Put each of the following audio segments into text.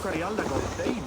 Kari alla kortein.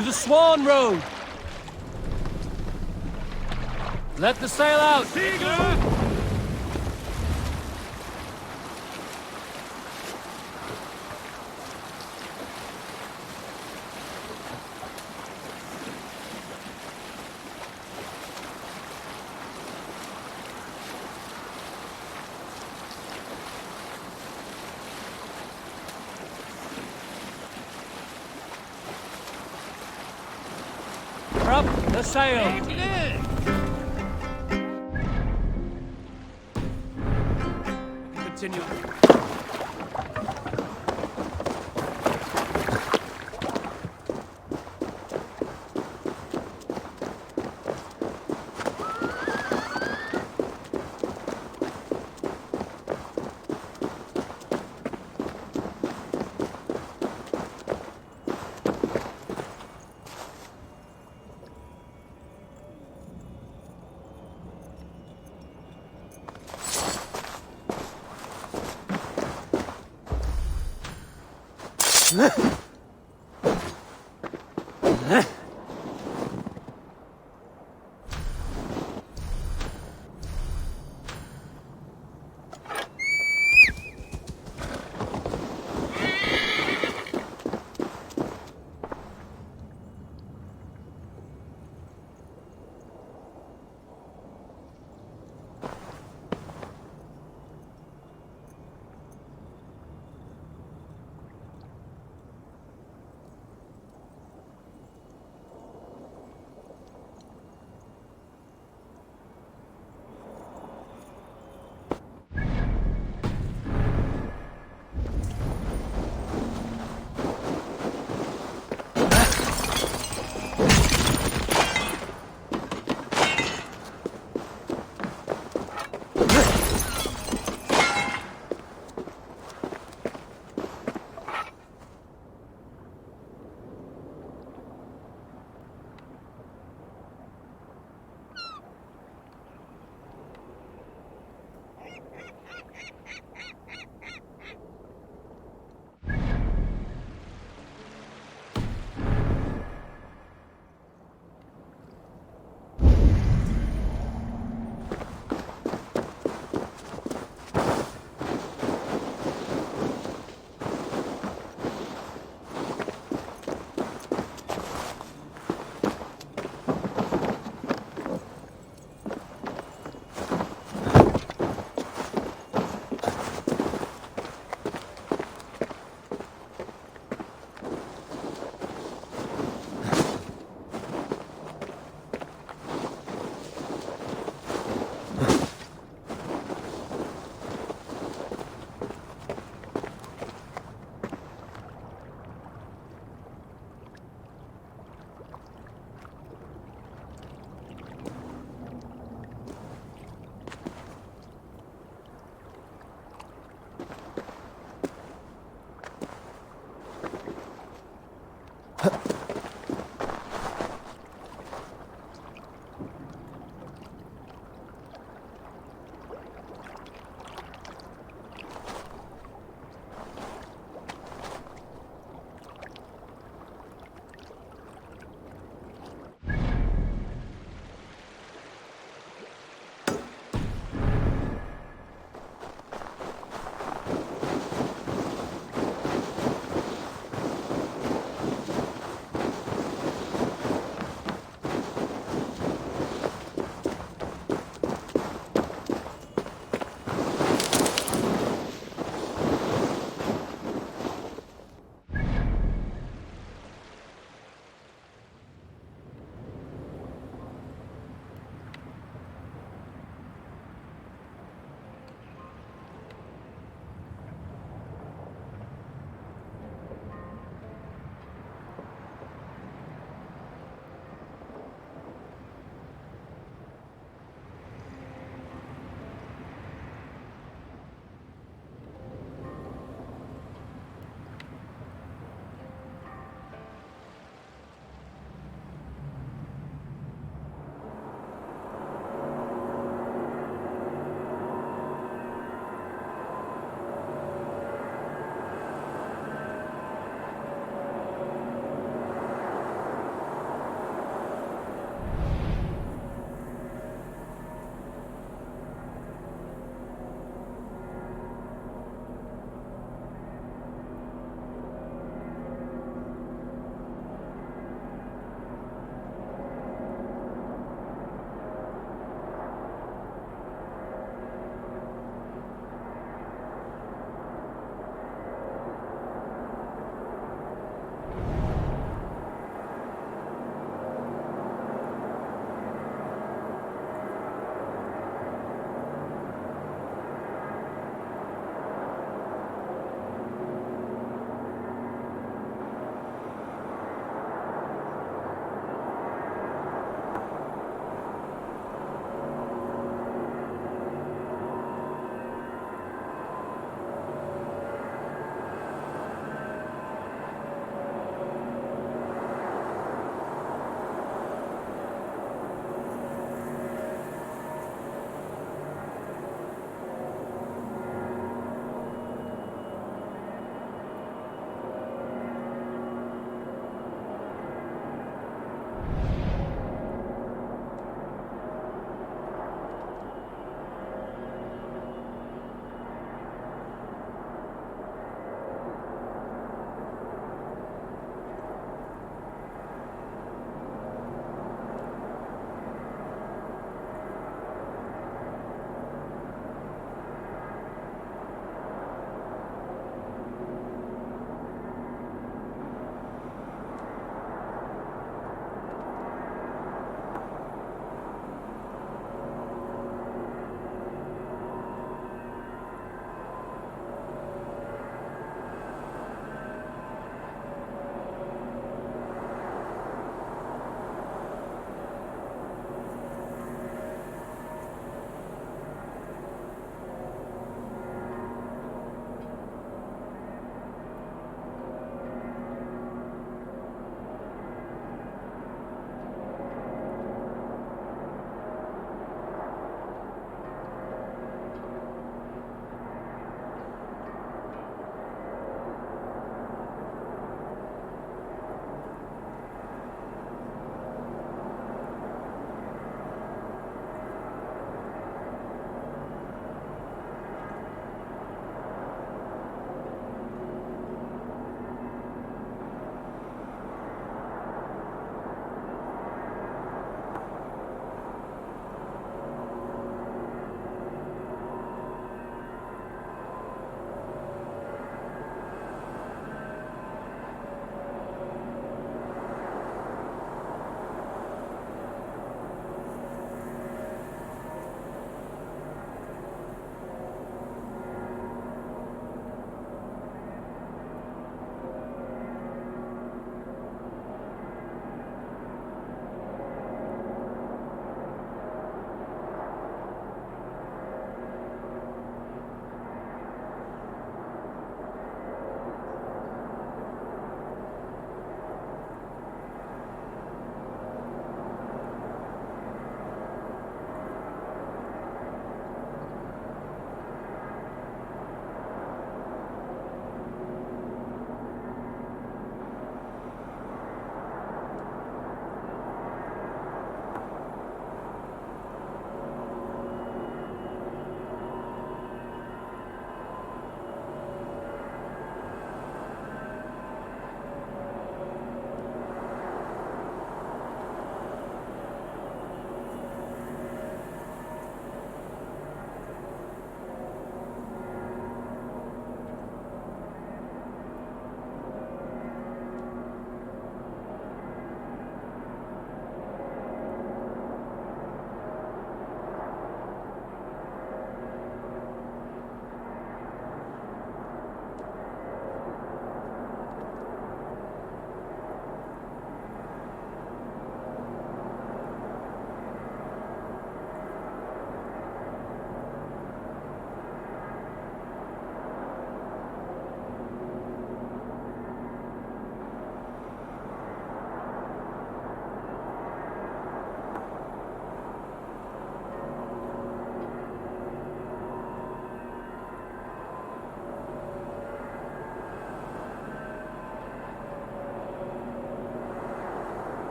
To the Swan Road! Let the sail out! Up the sail! Continue.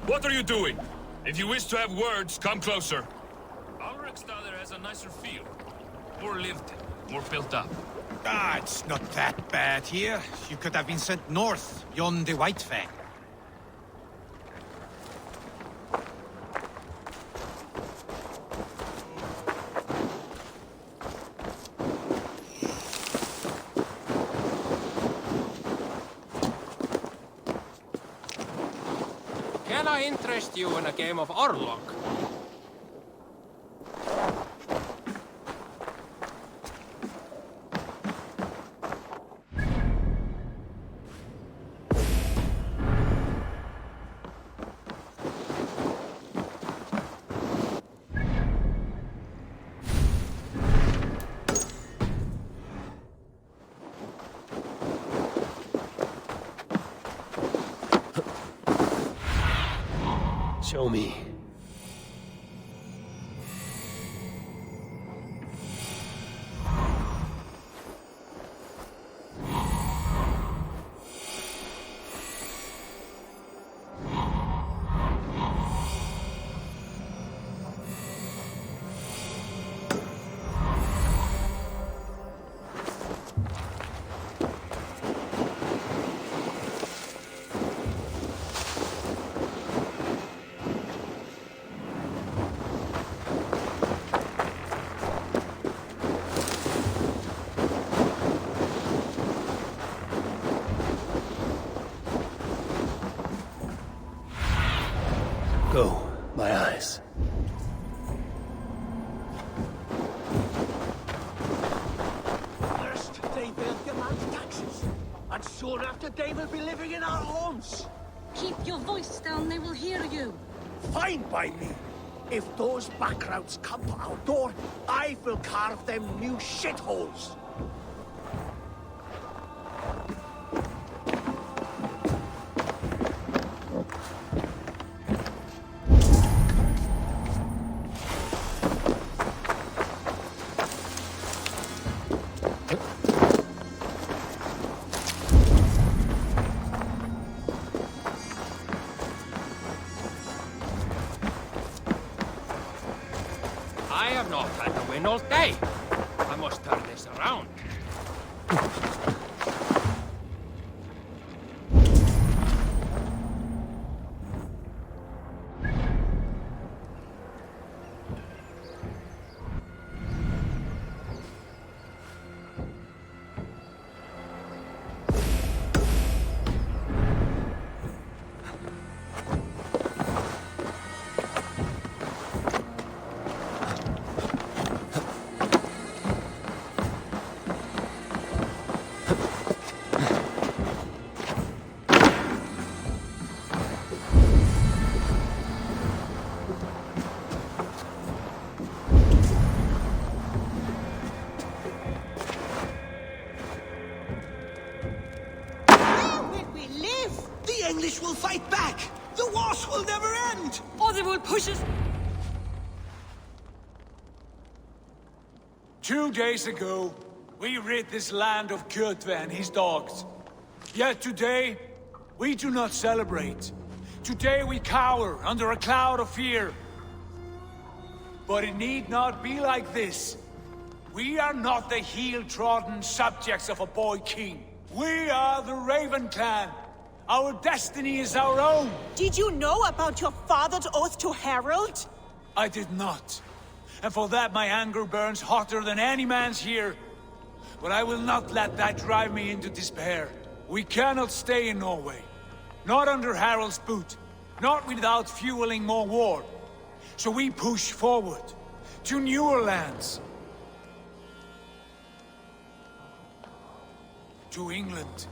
What are you doing? If you wish to have words, come closer. Ulrichstadr has a nicer feel. More lived in, more built up. Ah, it's not that bad here. You could have been sent north, beyond the White Fang. Can I interest you in a game of Orlog? Show me. Go, my eyes. First, they will demand taxes, and soon after they will be living in our homes. Keep your voice down, they will hear you. Fine by me. If those backgrounds come to our door, I will carve them new shitholes. I have not had to win all day. I must turn this around. The English will fight back! The wars will never end! Or they will push us. 2 days ago, we rid this land of Kjotve and his dogs. Yet today, we do not celebrate. Today we cower under a cloud of fear. But it need not be like this. We are not the heel-trodden subjects of a boy king. We are the Raven clan. Our destiny is our own. Did you know about your father's oath to Harold? I did not. And for that my anger burns hotter than any man's here. But I will not let that drive me into despair. We cannot stay in Norway. Not under Harald's boot. Not without fueling more war. So we push forward. To newer lands. To England.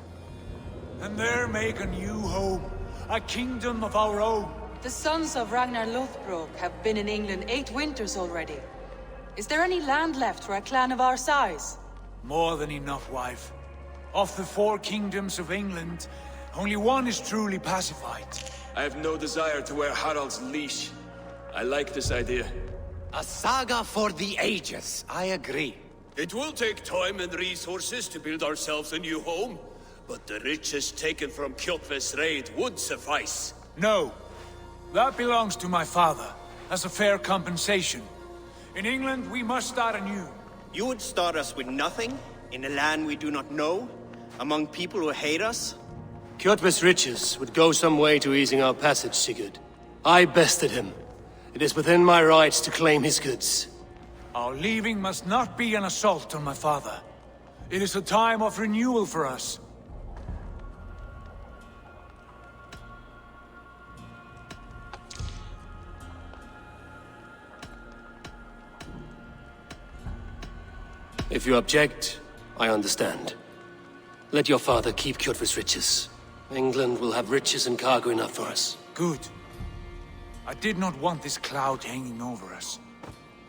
And there make a new home. A kingdom of our own. The sons of Ragnar Lothbrok have been in England 8 winters already. Is there any land left for a clan of our size? More than enough, wife. Of the 4 kingdoms of England, only one is truly pacified. I have no desire to wear Harald's leash. I like this idea. A saga for the ages, I agree. It will take time and resources to build ourselves a new home, but the riches taken from Kjotve's raid would suffice. No. That belongs to my father, as a fair compensation. In England, we must start anew. You would start us with nothing? In a land we do not know? Among people who hate us? Kjotve's riches would go some way to easing our passage, Sigurd. I bested him. It is within my rights to claim his goods. Our leaving must not be an assault on my father. It is a time of renewal for us. If you object, I understand. Let your father keep Kjotve's riches. England will have riches and cargo enough for us. Good. I did not want this cloud hanging over us.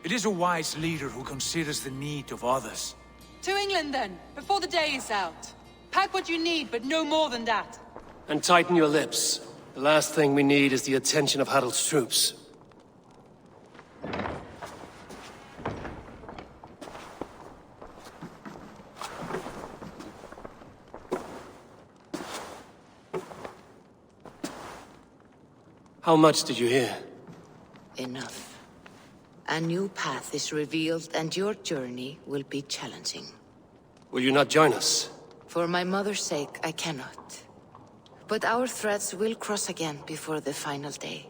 It is a wise leader who considers the need of others. To England then, before the day is out. Pack what you need, but no more than that. And tighten your lips. The last thing we need is the attention of Harald's troops. How much did you hear? Enough. A new path is revealed, and your journey will be challenging. Will you not join us? For my mother's sake, I cannot. But our threads will cross again before the final day.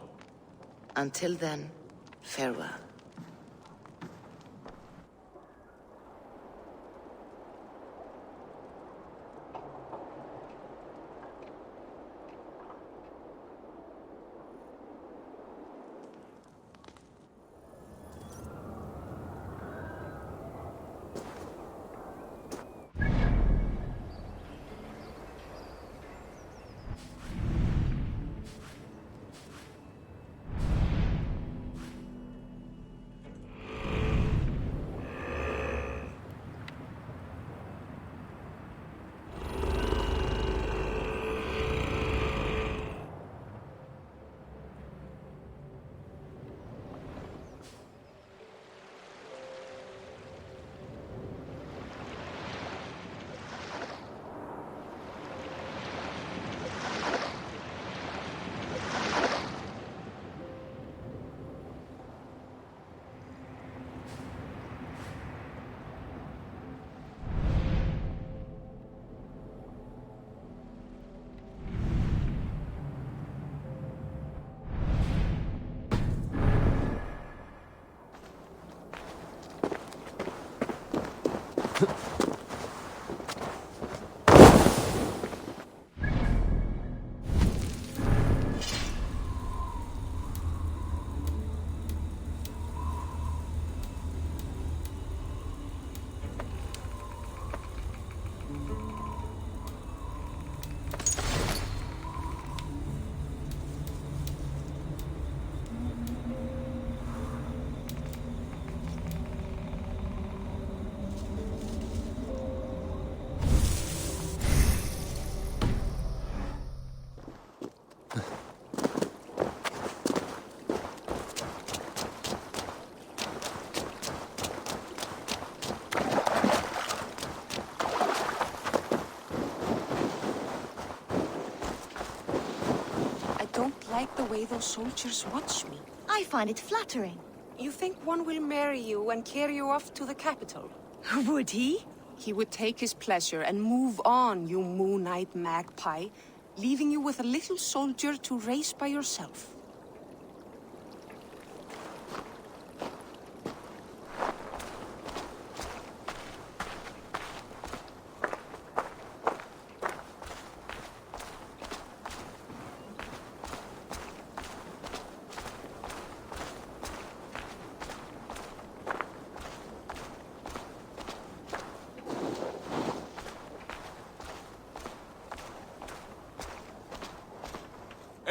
Until then, farewell. like the way those soldiers watch me. I find it flattering. You think one will marry you and carry you off to the capital? Would he? He would take his pleasure and move on, you moon-eyed magpie, leaving you with a little soldier to raise by yourself.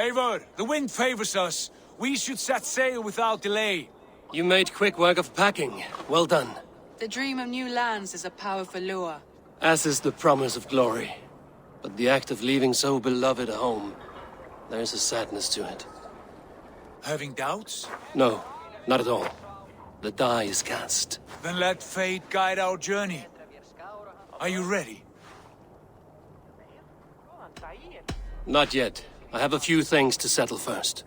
Eivor, the wind favors us. We should set sail without delay. You made quick work of packing. Well done. The dream of new lands is a powerful lure. As is the promise of glory. But the act of leaving so beloved a home, there's a sadness to it. Having doubts? No, not at all. The die is cast. Then let fate guide our journey. Are you ready? Not yet. I have a few things to settle first.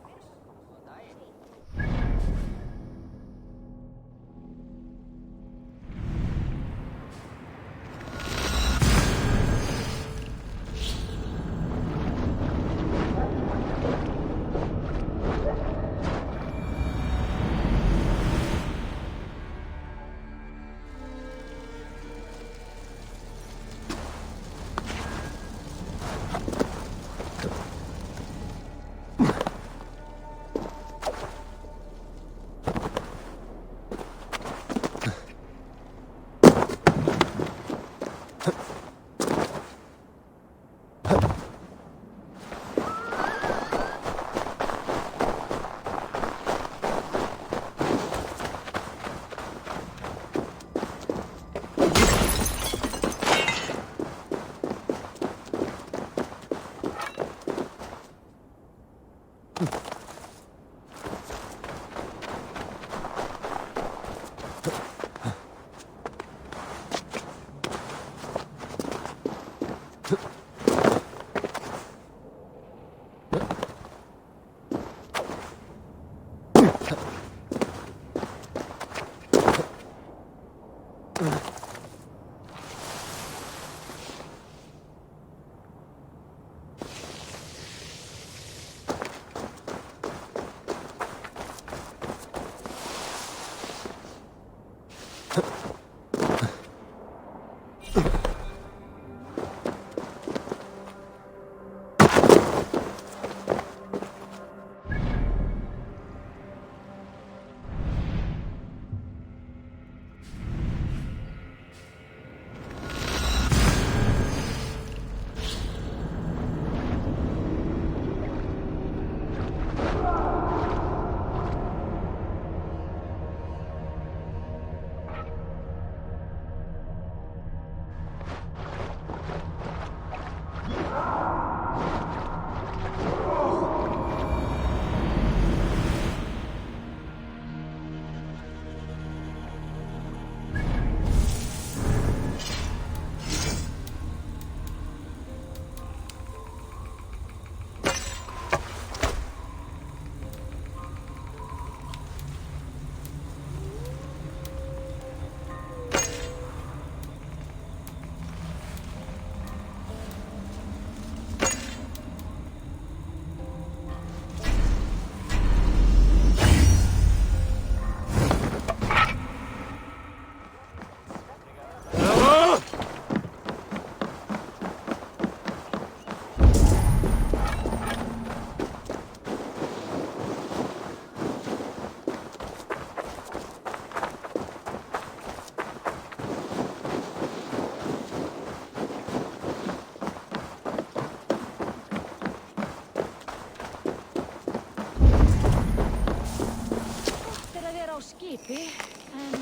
skipi, en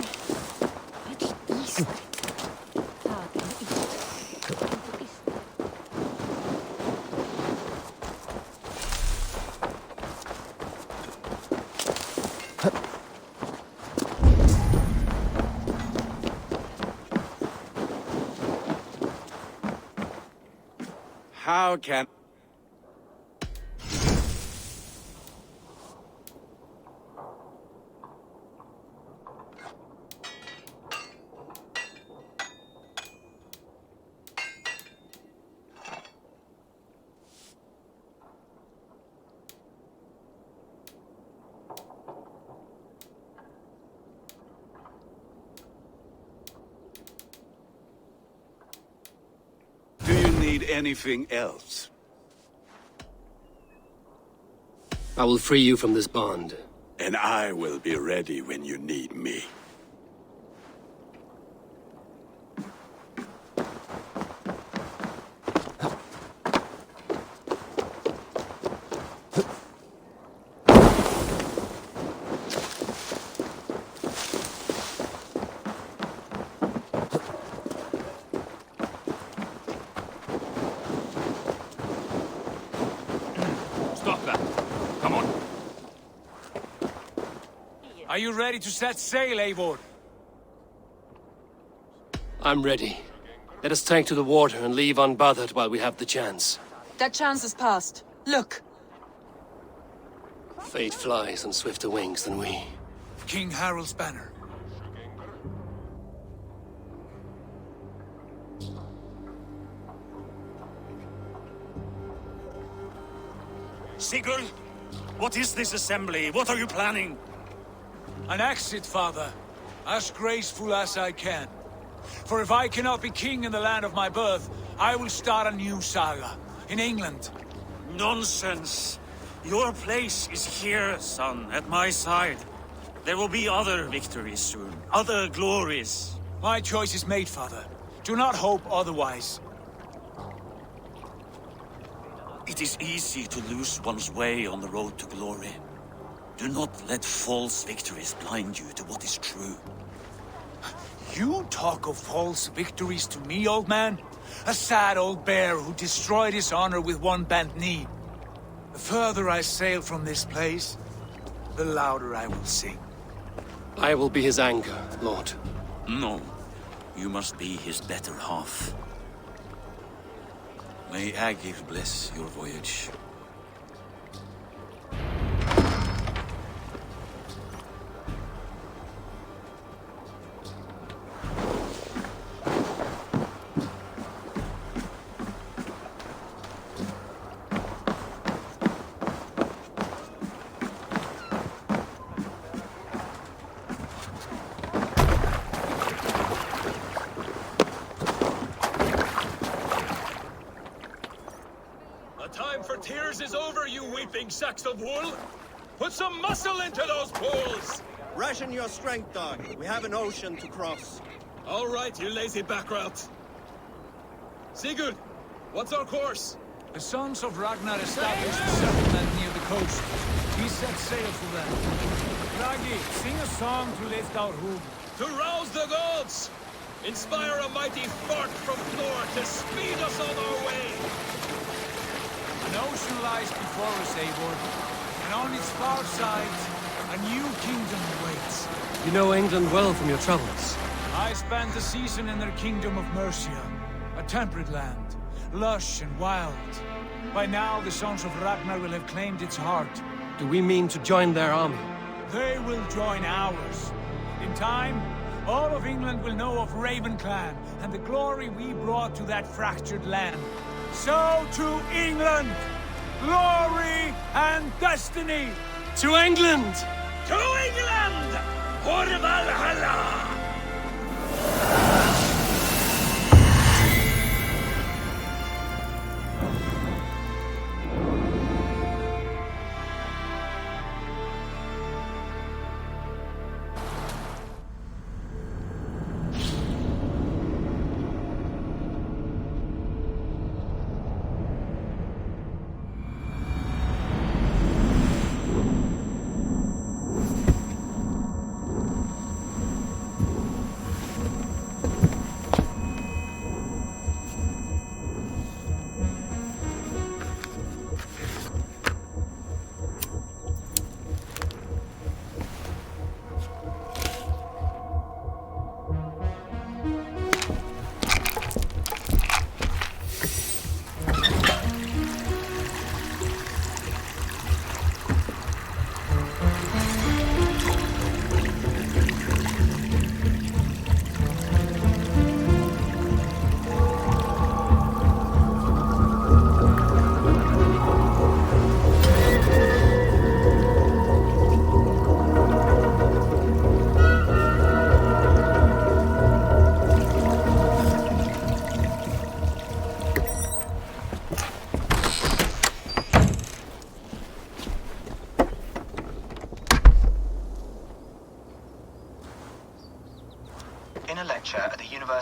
öll ísri. Það er ísri. How can... need anything else? I will free you from this bond. And I will be ready when you need me. Stop that. Come on. Are you ready to set sail, Eivor? I'm ready. Let us tank to the water and leave unbothered while we have the chance. That chance is past. Look. Fate flies on swifter wings than we. King Harald's banner. Sigurd, what is this assembly? What are you planning? An exit, father. As graceful as I can. For if I cannot be king in the land of my birth, I will start a new saga. In England. Nonsense. Your place is here, son, at my side. There will be other victories soon. Other glories. My choice is made, father. Do not hope otherwise. It is easy to lose one's way on the road to glory. Do not let false victories blind you to what is true. You talk of false victories to me, old man? A sad old bear who destroyed his honor with one bent knee. The further I sail from this place, the louder I will sing. I will be his anchor, Lord. No. You must be his better half. May Agir bless your voyage. Tears is over, you weeping sacks of wool! Put some muscle into those poles! Ration your strength, dog. We have an ocean to cross. All right, you lazy backrout. Sigurd, what's our course? The sons of Ragnar established a settlement near the coast. We set sail for them. Raggi, sing a song to lift our home. To rouse the gods! Inspire a mighty fart from Thor to speed us on our way! An ocean lies before us, Eivor, and on its far side, a new kingdom awaits. You know England well from your travels. I spent a season in their kingdom of Mercia, a temperate land, lush and wild. By now, the sons of Ragnar will have claimed its heart. Do we mean to join their army? They will join ours. In time, all of England will know of Raven Clan and the glory we brought to that fractured land. So to England! Glory and destiny! To England! To England! For Valhalla!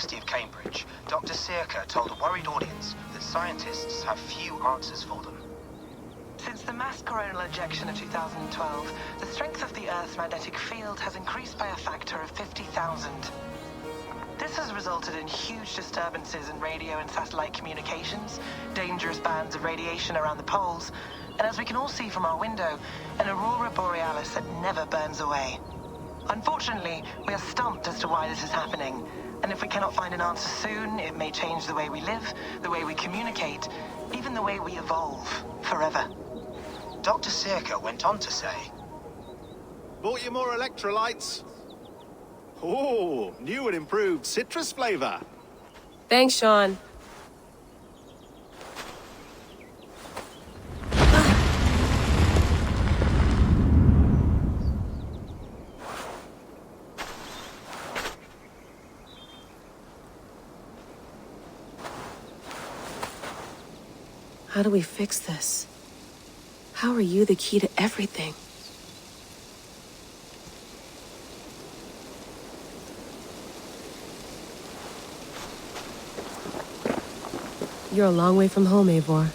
University of Cambridge, Dr. Circa told a worried audience that scientists have few answers for them. Since the mass coronal ejection of 2012, the strength of the Earth's magnetic field has increased by a factor of 50,000. This has resulted in huge disturbances in radio and satellite communications, dangerous bands of radiation around the poles, and as we can all see from our window, an aurora borealis that never burns away. Unfortunately, we are stumped as to why this is happening, and if we cannot find an answer soon, it may change the way we live, the way we communicate, even the way we evolve, forever. Dr. Circa went on to say, Bought you more electrolytes? Oh, new and improved citrus flavor. Thanks, Sean. How do we fix this? How are you the key to everything? You're a long way from home, Eivor.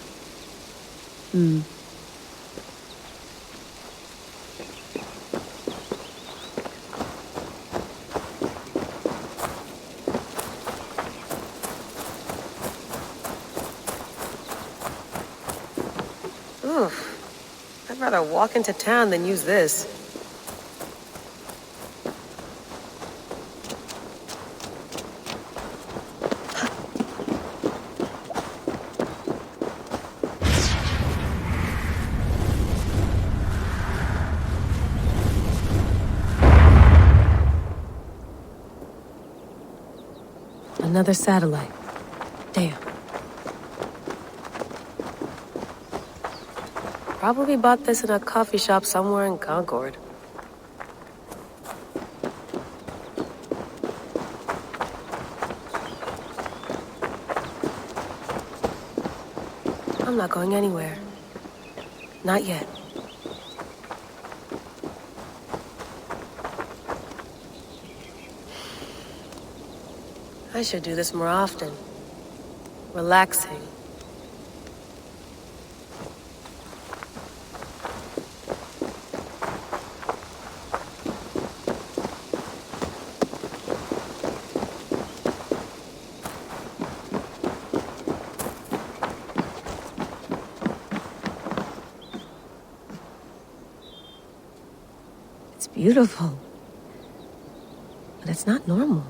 I'd rather walk into town than use this. Another satellite. Damn. Probably bought this in a coffee shop somewhere in Concord. I'm not going anywhere. Not yet. I should do this more often. Relaxing. It's beautiful. But it's not normal.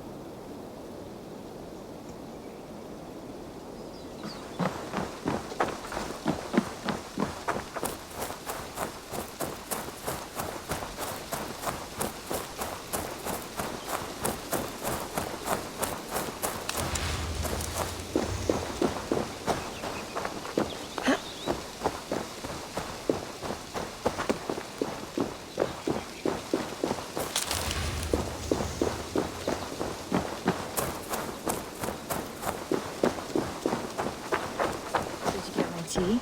Tea?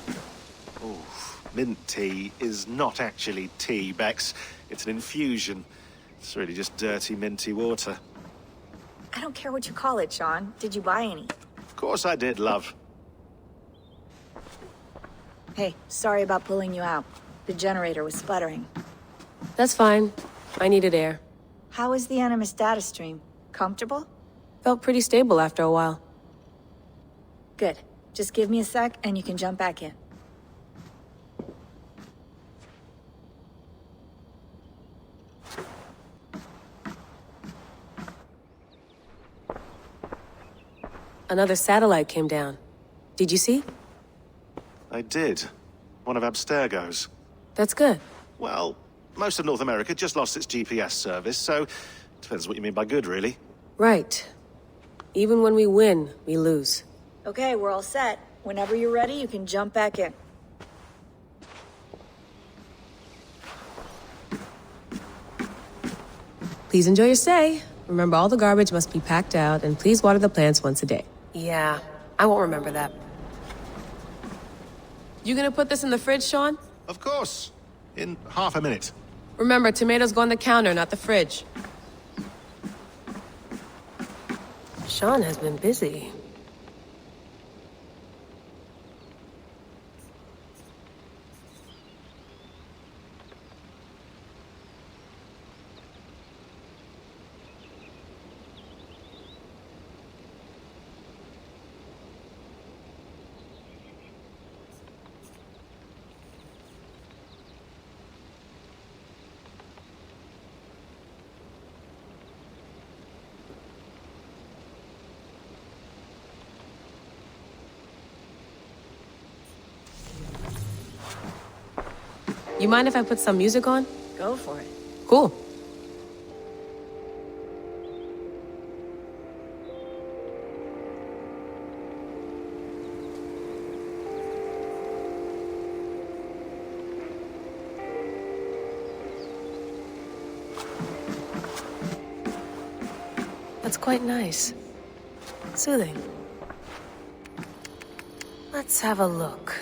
Oh, mint tea is not actually tea, Bex. It's an infusion. It's really just dirty, minty water. I don't care what you call it, Sean. Did you buy any? Of course I did, love. Hey, sorry about pulling you out. The generator was sputtering. That's fine. I needed air. How is the Animus data stream? Comfortable? Felt pretty stable after a while. Good. Just give me a sec and you can jump back in. Another satellite came down. Did you see? I did. One of Abstergo's. That's good. Well, most of North America just lost its GPS service, so depends what you mean by good, really. Right. Even when we win, we lose. Okay, we're all set. Whenever you're ready, you can jump back in. Please enjoy your stay. Remember, all the garbage must be packed out, and please water the plants once a day. Yeah, I won't remember that. You gonna put this in the fridge, Sean? Of course. In half a minute. Remember, tomatoes go on the counter, not the fridge. Sean has been busy. You mind if I put some music on? Go for it. Cool. That's quite nice. Soothing. Let's have a look.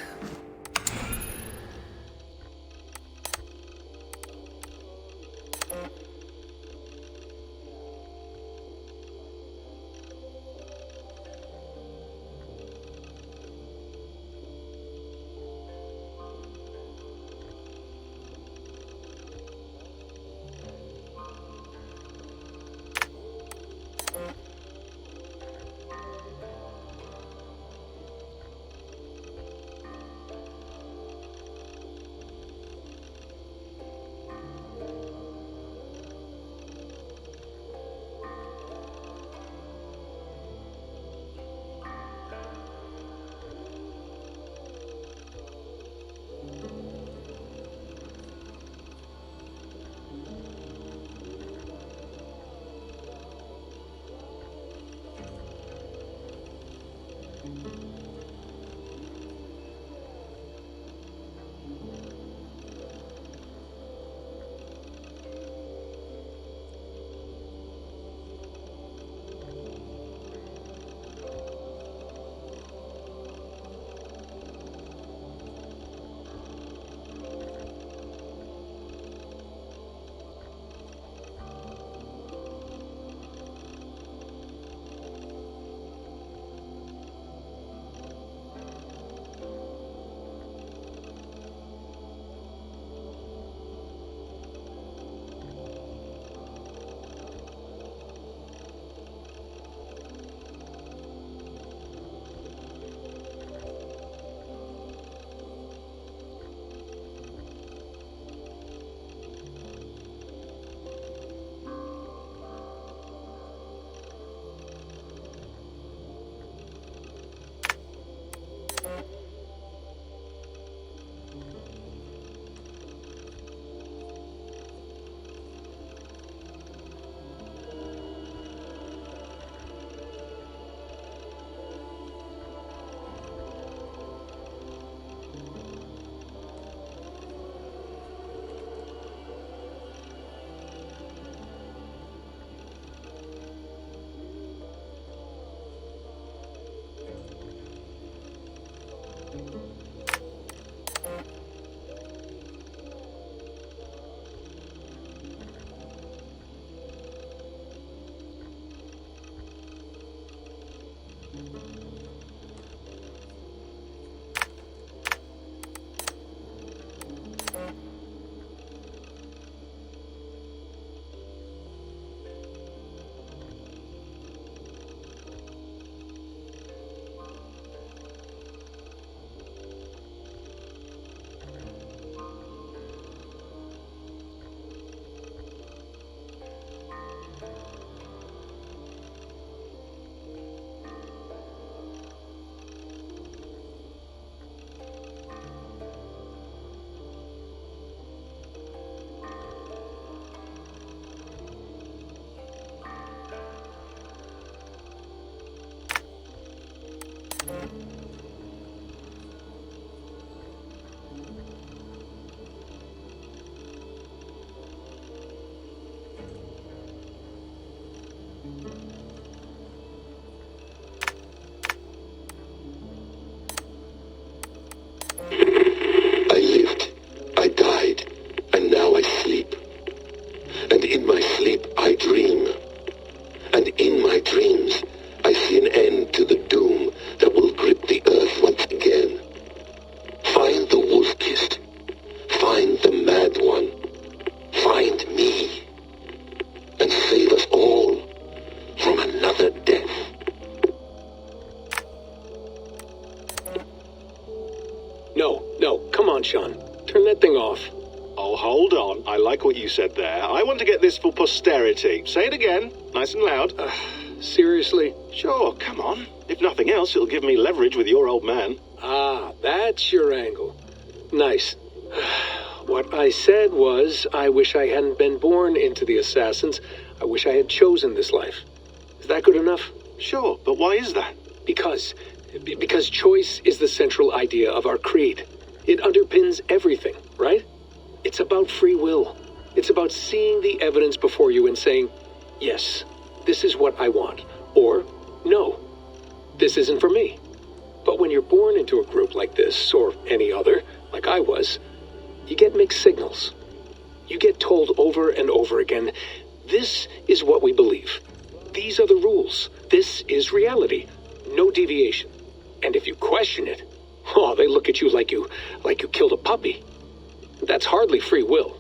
on, Sean. Turn that thing off. Oh, hold on. I like what you said there. I want to get this for posterity. Say it again, nice and loud. Seriously? Sure, come on. If nothing else, it'll give me leverage with your old man. Ah, that's your angle. Nice. What I said was, I wish I hadn't been born into the Assassins. I wish I had chosen this life. Is that good enough? Sure, but why is that? Because choice is the central idea of our creed. It underpins everything, right? It's about free will. It's about seeing the evidence before you and saying, yes, this is what I want. Or, no, this isn't for me. But when you're born into a group like this, or any other, like I was, you get mixed signals. You get told over and over again, this is what we believe. These are the rules. This is reality. No deviation. And if you question it, oh, they look at you like you killed a puppy. That's hardly free will.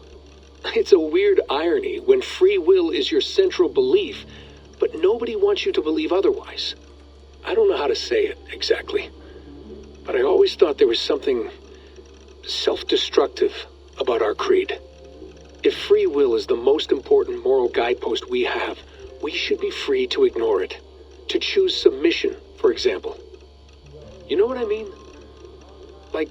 It's a weird irony when free will is your central belief, but nobody wants you to believe otherwise. I don't know how to say it exactly, but I always thought there was something self-destructive about our creed. If free will is the most important moral guidepost we have, we should be free to ignore it. To choose submission, for example. You know what I mean? Like,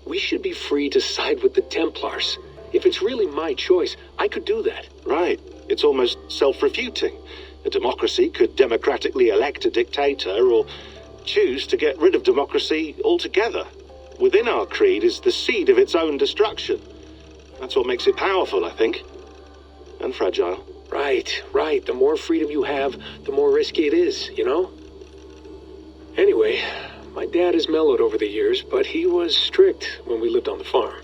we should be free to side with the Templars. If it's really my choice, I could do that. Right. It's almost self-refuting. A democracy could democratically elect a dictator or choose to get rid of democracy altogether. Within our creed is the seed of its own destruction. That's what makes it powerful, I think. And fragile. Right. The more freedom you have, the more risky it is, you know? Anyway, my dad has mellowed over the years, but he was strict when we lived on the farm.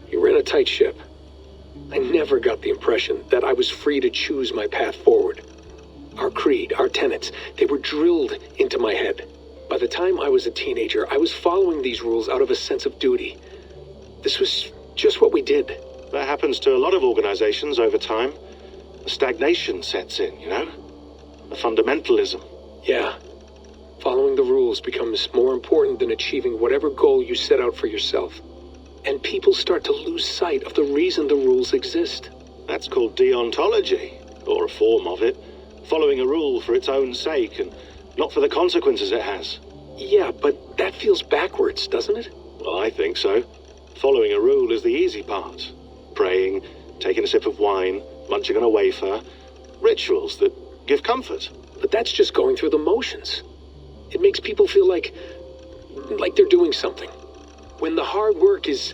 He ran a tight ship. I never got the impression that I was free to choose my path forward. Our creed, our tenets, they were drilled into my head. By the time I was a teenager, I was following these rules out of a sense of duty. This was just what we did. That happens to a lot of organizations over time. A stagnation sets in, you know? A fundamentalism. Yeah. Following the rules becomes more important than achieving whatever goal you set out for yourself. And people start to lose sight of the reason the rules exist. That's called deontology, or a form of it. Following a rule for its own sake, and not for the consequences it has. Yeah, but that feels backwards, doesn't it? Well, I think so. Following a rule is the easy part. Praying, taking a sip of wine, munching on a wafer. Rituals that give comfort. But that's just going through the motions. It makes people feel like they're doing something. When the hard work is,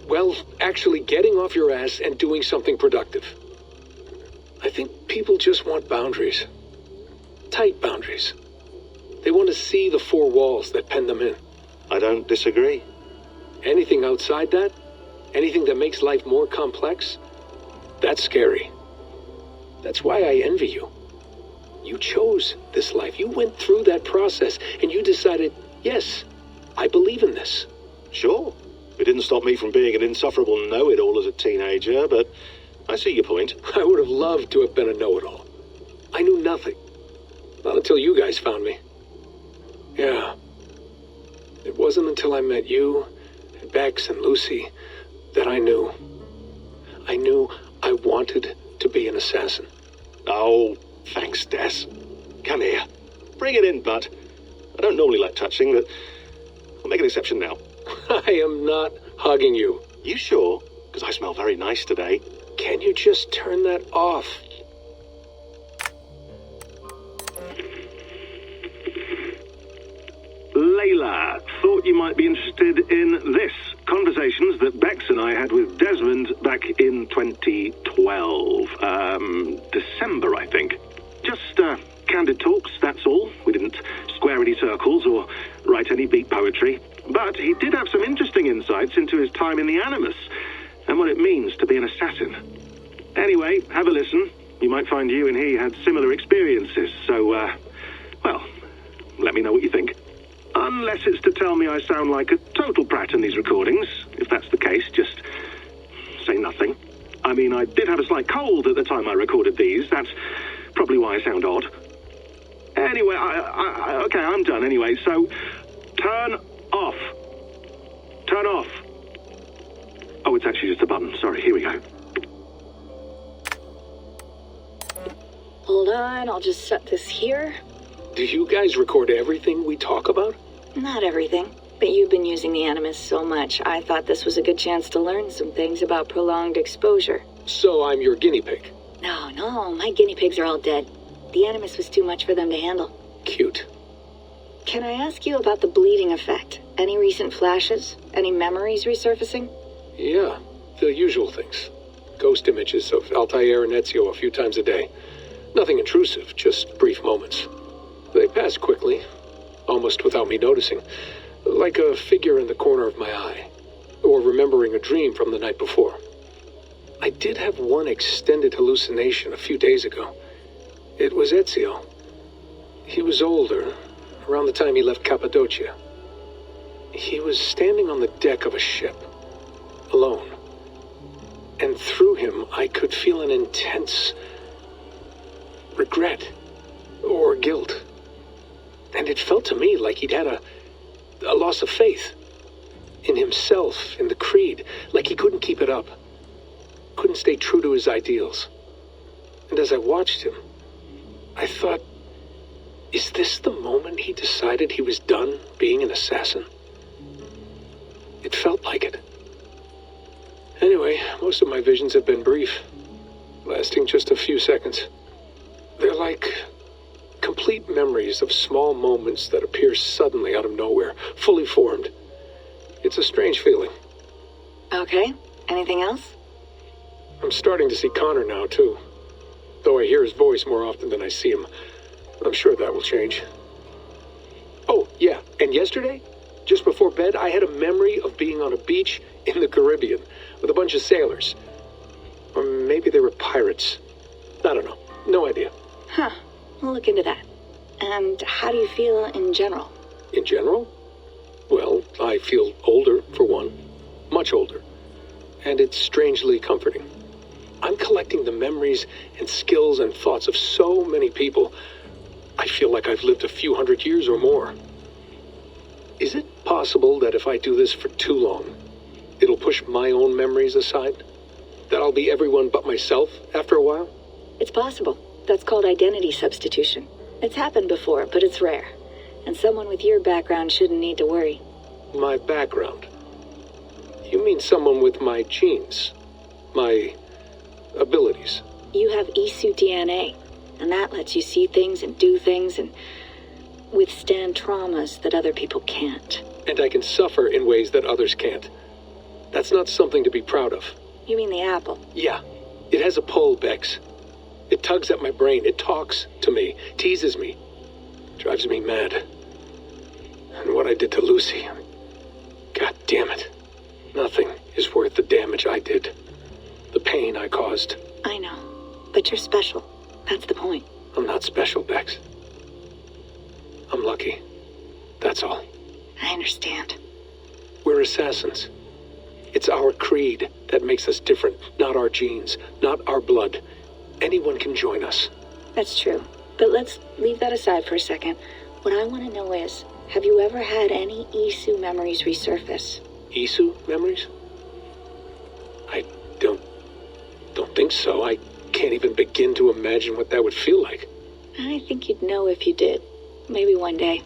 well, actually getting off your ass and doing something productive. I think people just want boundaries. Tight boundaries. They want to see the four walls that pen them in. I don't disagree. Anything outside that, anything that makes life more complex, that's scary. That's why I envy you. You chose this life. You went through that process and you decided, yes, I believe in this. Sure. It didn't stop me from being an insufferable know-it-all as a teenager, but I see your point. I would have loved to have been a know-it-all. I knew nothing. Not until you guys found me. Yeah. It wasn't until I met you, and Bex and Lucy, that I knew. I knew I wanted to be an assassin. Oh, thanks, Des. Come here. Bring it in, bud. I don't normally like touching, but I'll make an exception now. I am not hugging you. You sure? Because I smell very nice today. Can you just turn that off? Layla, thought you might be interested in this. Conversations that Bex and I had with Desmond back in 2012. December, I think. Just, candid talks, that's all. We didn't square any circles or write any beat poetry. But he did have some interesting insights into his time in the Animus and what it means to be an assassin. Anyway, have a listen. You might find you and he had similar experiences, so, well, let me know what you think. Unless it's to tell me I sound like a total prat in these recordings. If that's the case, just say nothing. I mean, I did have a slight cold at the time I recorded these. That's probably why I sound odd. Anyway, okay, I'm done anyway, so turn off. Turn turn off. Oh, it's actually just a button. Sorry, here we go. Hold on, I'll just set this here. Do you guys record everything we talk about? Not everything, but you've been using the Animus so much, I thought this was a good chance to learn some things about prolonged exposure. So I'm your guinea pig? No, my guinea pigs are all dead. The Animus was too much for them to handle. Cute. Can I ask you about the bleeding effect? Any recent flashes? Any memories resurfacing? Yeah, the usual things. Ghost images of Altair and Ezio a few times a day. Nothing intrusive, just brief moments. They pass quickly, almost without me noticing. Like a figure in the corner of my eye. Or remembering a dream from the night before. I did have one extended hallucination a few days ago. It was Ezio. He was older, around the time he left Cappadocia. He was standing on the deck of a ship, alone. And through him, I could feel an intense regret or guilt. And it felt to me like he'd had a loss of faith in himself, in the creed, like he couldn't keep it up, couldn't stay true to his ideals. And as I watched him, I thought, is this the moment he decided he was done being an assassin? It felt like it. Anyway, most of my visions have been brief, lasting just a few seconds. They're like complete memories of small moments that appear suddenly out of nowhere, fully formed. It's a strange feeling. Okay, anything else? I'm starting to see Connor now, too. Though I hear his voice more often than I see him. I'm sure that will change. Oh, yeah, and yesterday, just before bed, I had a memory of being on a beach in the Caribbean with a bunch of sailors. Or maybe they were pirates. I don't know. No idea. Huh, we'll look into that. And how do you feel in general? In general? Well, I feel older, for one. Much older. And it's strangely comforting. I'm collecting the memories and skills and thoughts of so many people. I feel like I've lived a few hundred years or more. Is it possible that if I do this for too long, it'll push my own memories aside? That I'll be everyone but myself after a while? It's possible. That's called identity substitution. It's happened before, but it's rare. And someone with your background shouldn't need to worry. My background? You mean someone with my genes? My abilities? You have Isu DNA, and that lets you see things and do things and withstand traumas that other people can't. And I can suffer in ways that others can't. That's not something to be proud of. You mean the apple? Yeah. It has a pull, Bex. It tugs at my brain. It talks to me. Teases me. Drives me mad. And what I did to Lucy... God damn it. Nothing is worth the damage I did. The pain I caused. I know. But you're special. That's the point. I'm not special, Bex. I'm lucky. That's all. I understand. We're assassins. It's our creed that makes us different, not our genes, not our blood. Anyone can join us. That's true. But let's leave that aside for a second. What I want to know is, have you ever had any Isu memories resurface? Isu memories? I don't think so. I can't even begin to imagine what that would feel like. I think you'd know if you did. Maybe one day.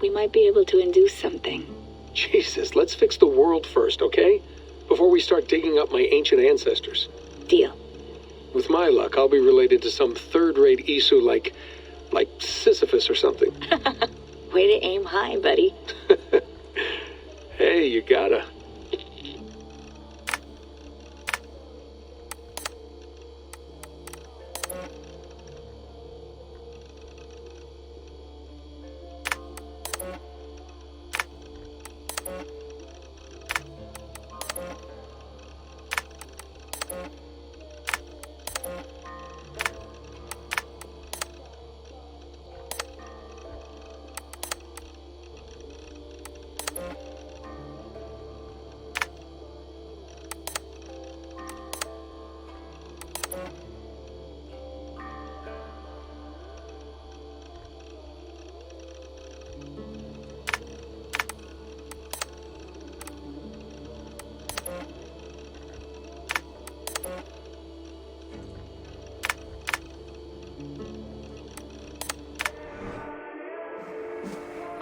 We might be able to induce something. Jesus, let's fix the world first, okay? Before we start digging up my ancient ancestors. Deal. With my luck, I'll be related to some third-rate Isu like Sisyphus or something. Way to aim high, buddy. Hey, you gotta.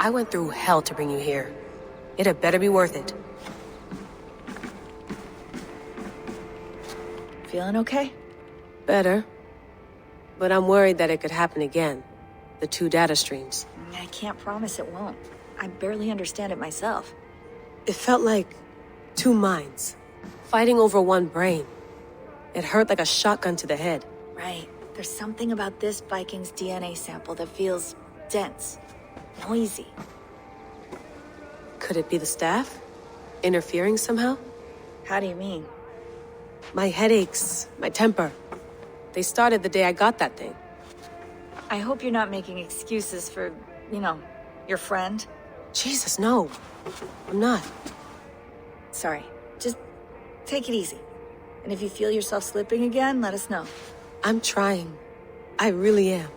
I went through hell to bring you here. It had better be worth it. Feeling okay? Better. But I'm worried that it could happen again. The 2 data streams. I can't promise it won't. I barely understand it myself. It felt like 2 minds, fighting over 1 brain. It hurt like a shotgun to the head. Right. There's something about this Viking's DNA sample that feels dense, noisy. Could it be the staff? Interfering somehow? How do you mean? My headaches, my temper. They started the day I got that thing. I hope you're not making excuses for, your friend. Jesus, no. I'm not. Sorry. Just take it easy. And if you feel yourself slipping again, let us know. I'm trying. I really am.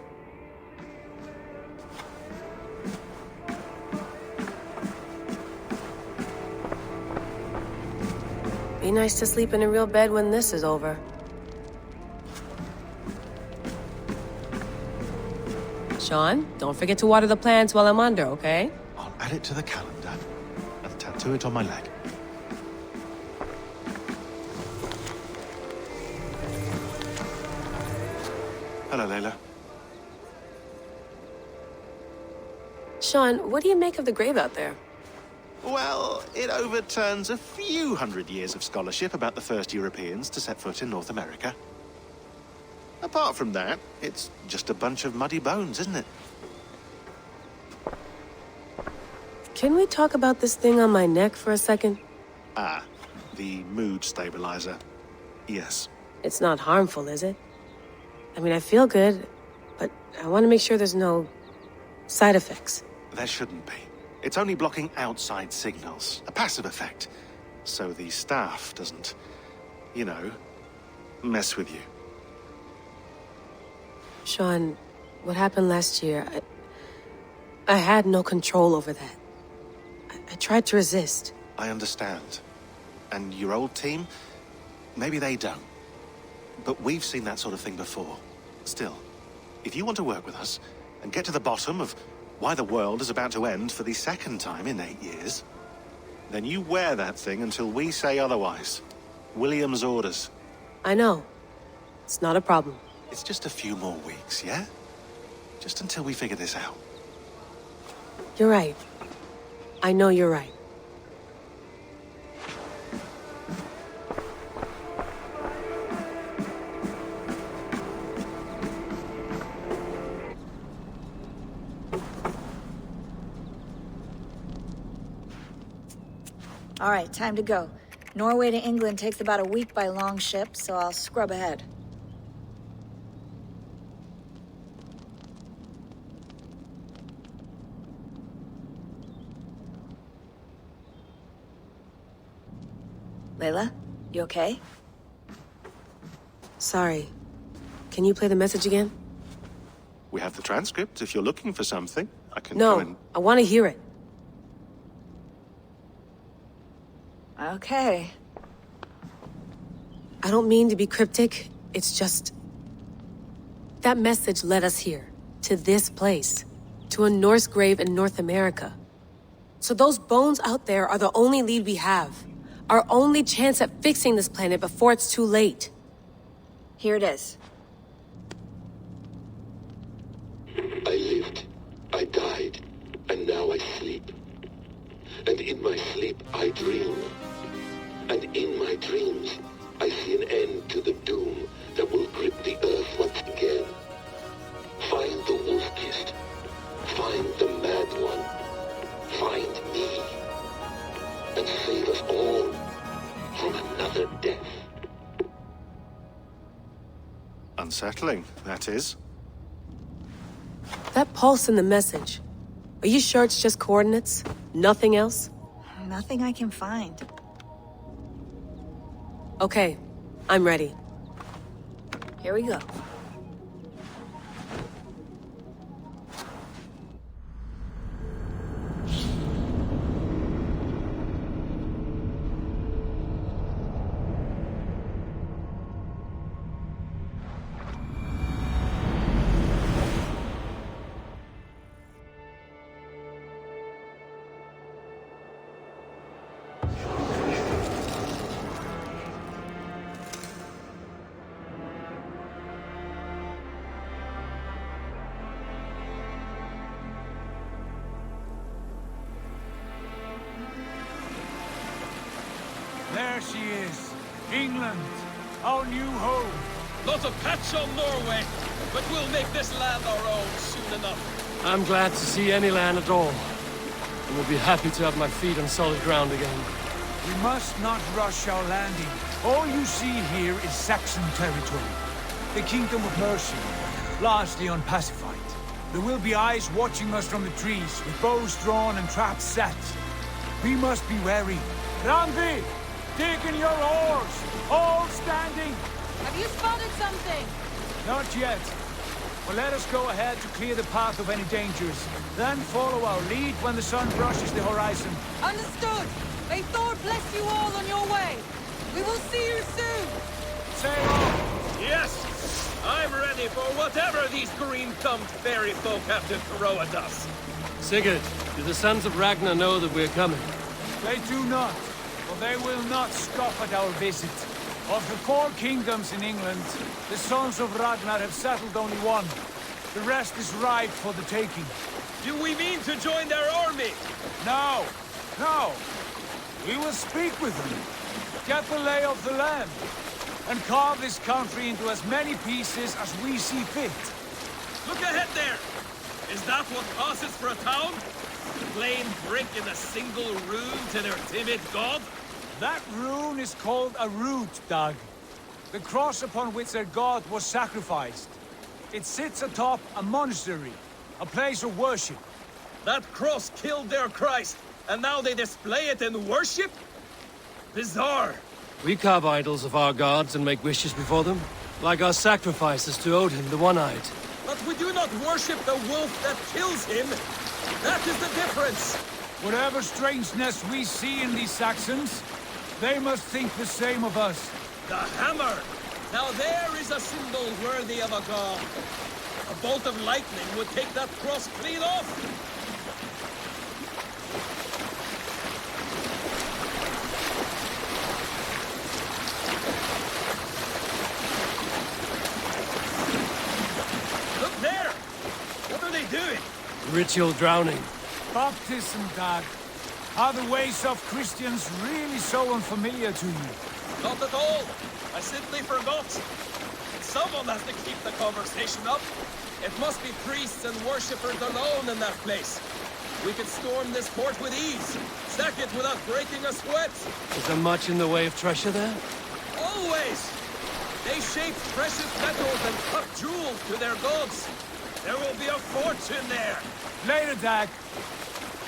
Be nice to sleep in a real bed when this is over. Sean, don't forget to water the plants while I'm under, okay? I'll add it to the calendar and tattoo it on my leg. Hello, Layla. Sean, what do you make of the grave out there? Well, it overturns a few hundred years of scholarship about the first Europeans to set foot in North America. Apart from that, it's just a bunch of muddy bones, isn't it? Can we talk about this thing on my neck for a second? Ah, the mood stabilizer. Yes. It's not harmful, is it? I mean, I feel good, but I want to make sure there's no side effects. There shouldn't be. It's only blocking outside signals, a passive effect. So the staff doesn't, mess with you. Sean, what happened last year, I had no control over that. I tried to resist. I understand. And your old team, maybe they don't. But we've seen that sort of thing before. Still, if you want to work with us and get to the bottom of why the world is about to end for the 2nd time in 8 years, then you wear that thing until we say otherwise. William's orders. I know. It's not a problem. It's just a few more weeks, yeah? Just until we figure this out. You're right. I know you're right. All right, time to go. Norway to England takes about a week by long ship, so I'll scrub ahead. Layla, you okay? Sorry. Can you play the message again? We have the transcript. If you're looking for something, I can No, go and... I want to hear it. Okay. I don't mean to be cryptic. It's just... that message led us here. To this place. To a Norse grave in North America. So those bones out there are the only lead we have. Our only chance at fixing this planet before it's too late. Here it is. I lived, I died, and now I sleep. And in my sleep I dream. And in my dreams I see an end to the doom that will grip the earth once again. Find the wolf-kissed. Find the mad one. Find me. And save us all from another death. Unsettling, that is. That pulse in the message. Are you sure it's just coordinates? Nothing else? Nothing I can find. Okay, I'm ready. Here we go. There she is. England, our new home. Not a patch on Norway, but we'll make this land our own soon enough. I'm glad to see any land at all. And will be happy to have my feet on solid ground again. We must not rush our landing. All you see here is Saxon territory. The Kingdom of Mercia, largely unpacified. There will be eyes watching us from the trees, with bows drawn and traps set. We must be wary. Randi! Dig in your oars! All standing! Have you spotted something? Not yet. But let us go ahead to clear the path of any dangers. Then follow our lead when the sun brushes the horizon. Understood! May Thor bless you all on your way! We will see you soon! Sail on! Yes! I'm ready for whatever these green-thumbed fairy folk have to throw at us. Sigurd, do the sons of Ragnar know that we're coming? They do not, for they will not scoff at our visit. Of the 4 kingdoms in England, the sons of Ragnar have settled only one. The rest is ripe for the taking. Do we mean to join their army? No, no. We will speak with them, get the lay of the land, and carve this country into as many pieces as we see fit. Look ahead there! Is that what passes for a town? Plain brick in a single rune to their timid god? That rune is called a root, Doug. The cross upon which their god was sacrificed. It sits atop a monastery, a place of worship. That cross killed their Christ, and now they display it in worship? Bizarre. We carve idols of our gods and make wishes before them, like our sacrifices to Odin, the One-Eyed. But we do not worship the wolf that kills him. That is the difference. Whatever strangeness we see in these Saxons, they must think the same of us. The hammer! Now there is a symbol worthy of a god. A bolt of lightning would take that cross clean off. Look there! What are they doing? Ritual drowning. Baptism, Dad. Are the ways of Christians really so unfamiliar to you? Not at all. I simply forgot. Someone has to keep the conversation up. It must be priests and worshippers alone in that place. We could storm this fort with ease. Sack it without breaking a sweat. Is there much in the way of treasure there? Always! They shape precious metals and cut jewels to their gods. There will be a fortune there. Later, Dad.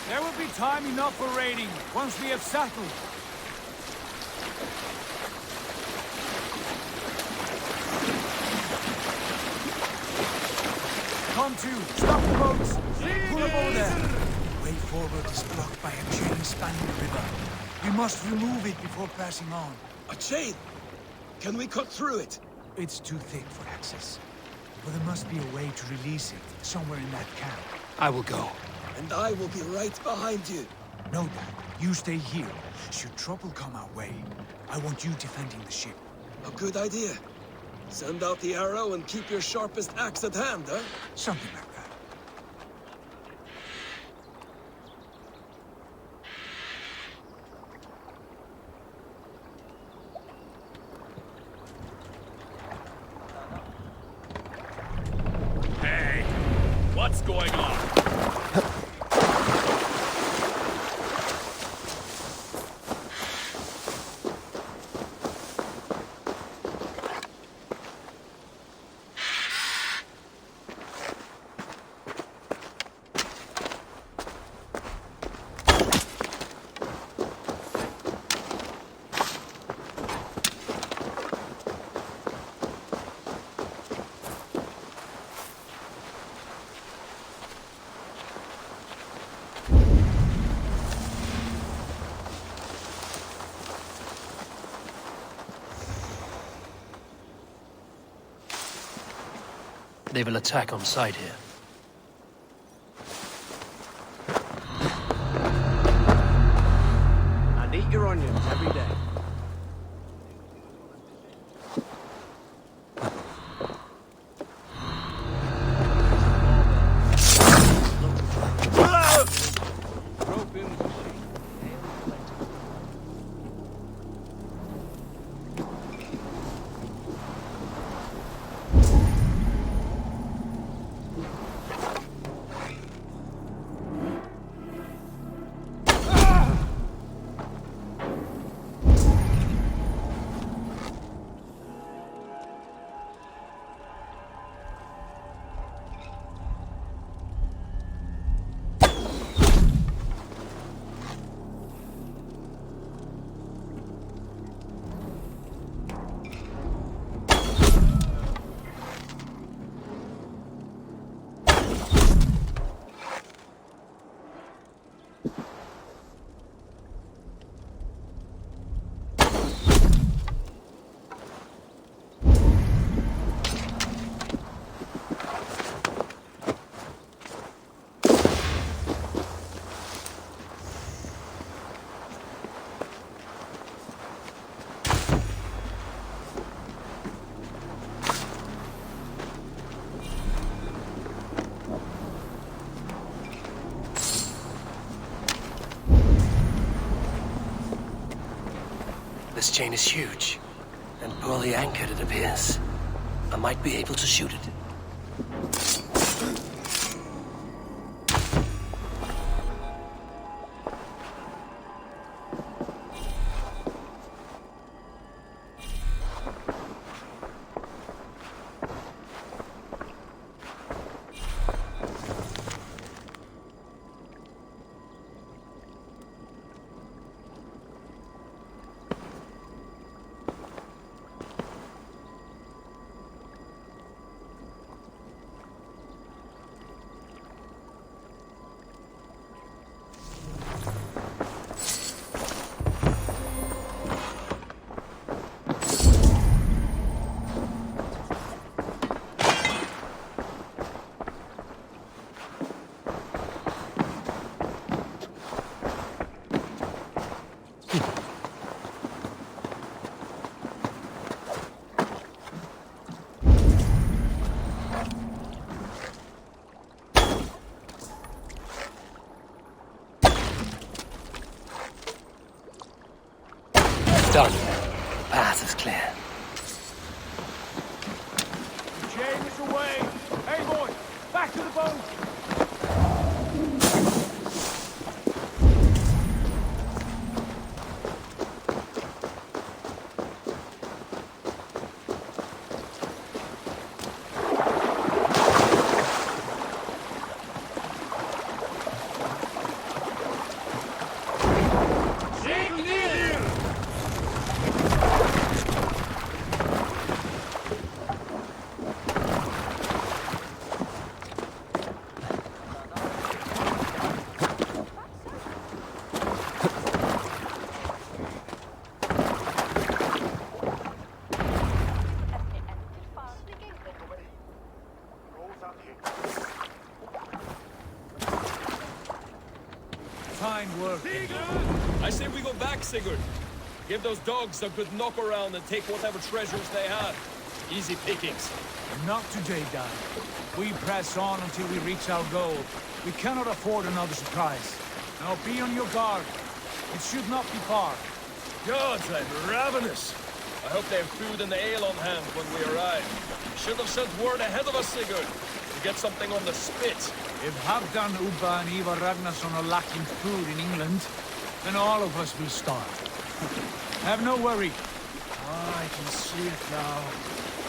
There will be time enough for raiding, once we have settled. Come to, stop the boats! Pull them over there! The way forward is blocked by a chain spanning the river. We must remove it before passing on. A chain? Can we cut through it? It's too thick for access. But there must be a way to release it, somewhere in that camp. I will go. And I will be right behind you. No, Dad. You stay here. Should trouble come our way, I want you defending the ship. A good idea. Send out the arrow and keep your sharpest axe at hand, huh? Something like that. Hey, what's going on? They will attack on sight here. And eat your onions every day. This chain is huge, and poorly anchored it appears. I might be able to shoot it. Done. Path is clear. The chain is away! Hey, boy! Back to the boat! Fine work. I say we go back, Sigurd. Give those dogs a good knock around and take whatever treasures they have. Easy pickings. Not today, Dad. We press on until we reach our goal. We cannot afford another surprise. Now be on your guard. It should not be far. Gods, I'm ravenous. I hope they have food and ale on hand when we arrive. Should have sent word ahead of us, Sigurd, to get something on the spit. If Halfdan, Ubba and Ivar Ragnarsson are lacking food in England, then all of us will starve. Have no worry. Ah, I can see it now.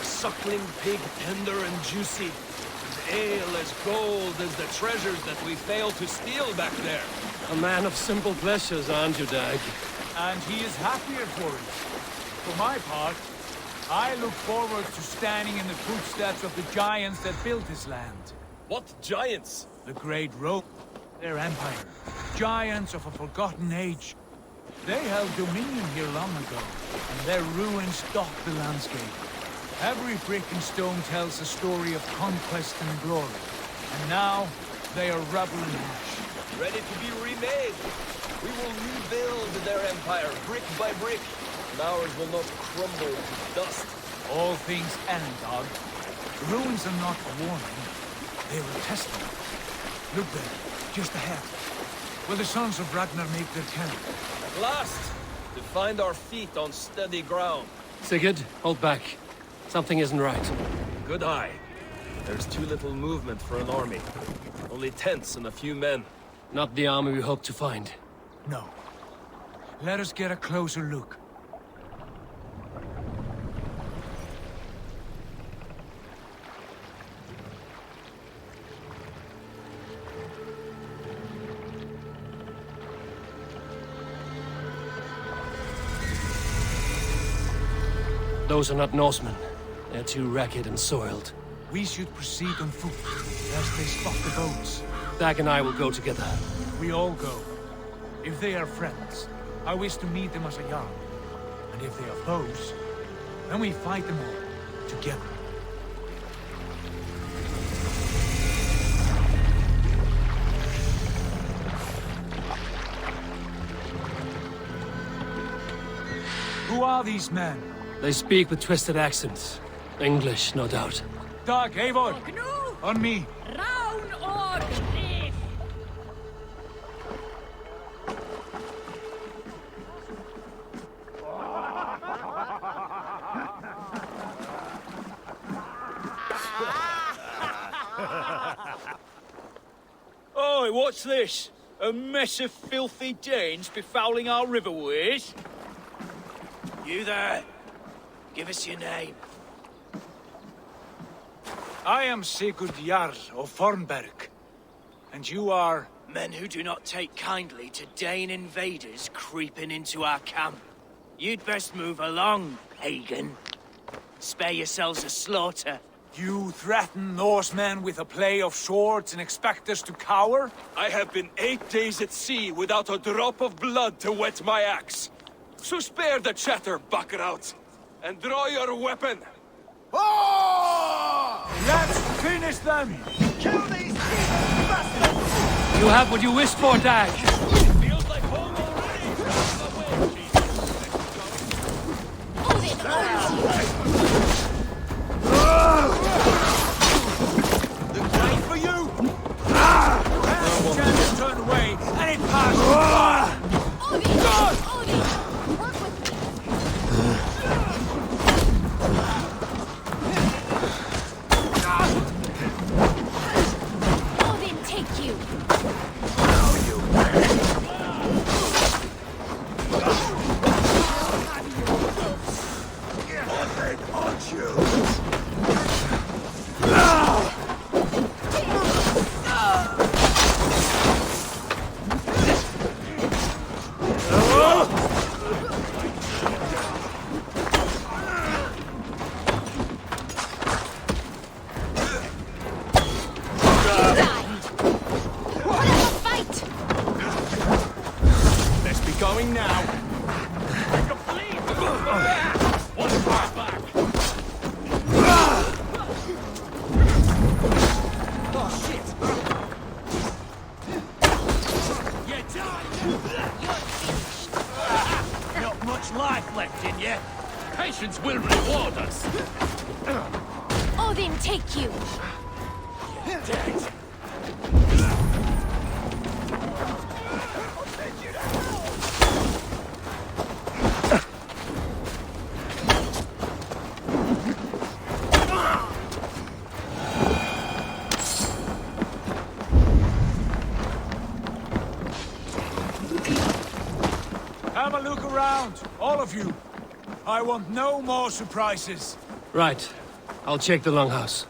A suckling pig, tender and juicy. And ale as gold as the treasures that we failed to steal back there. A man of simple pleasures, aren't you, Dag? And he is happier for it. For my part, I look forward to standing in the footsteps of the giants that built this land. What giants? The great Rome, their empire. Giants of a forgotten age. They held dominion here long ago, and their ruins dot the landscape. Every brick and stone tells a story of conquest and glory. And now, they are rubble and ash. Ready to be remade. We will rebuild their empire, brick by brick. And ours will not crumble to dust. All things end, dog. The ruins are not a warning. They are a testament. Look there, just ahead. Where the sons of Ragnar make their camp. At last! To find our feet on steady ground. Sigurd, hold back. Something isn't right. Good eye. There's too little movement for an army. Only tents and a few men. Not the army we hope to find. No. Let us get a closer look. Those are not Norsemen. They're too ragged and soiled. We should proceed on foot, lest they spot the boats. Dag and I will go together. We all go. If they are friends, I wish to meet them as a Jarl. And if they are foes, then we fight them all, together. Who are these men? They speak with twisted accents. English, no doubt. Dag, Eivor! On me! Round or cliff! What's this? A mess of filthy Danes befouling our riverways? You there. Give us your name. I am Sigurd Jarl of Fornberg. And you are... Men who do not take kindly to Dane invaders creeping into our camp. You'd best move along, pagan. Spare yourselves a slaughter. You threaten Norsemen with a play of swords and expect us to cower? I have been 8 days at sea without a drop of blood to wet my axe. So spare the chatter, Buckerout, and draw your weapon. Let's finish them! Kill these bastards! You have what you wished for, Dag. Feels like home The knife for you! You can't turn away, and it passes! Odin, take you! Let's be going now. Oh, shit! Not much life left in you. Patience will reward us. Odin, take you! Have a look around, all of you. I want no more surprises. Right. I'll check the longhouse.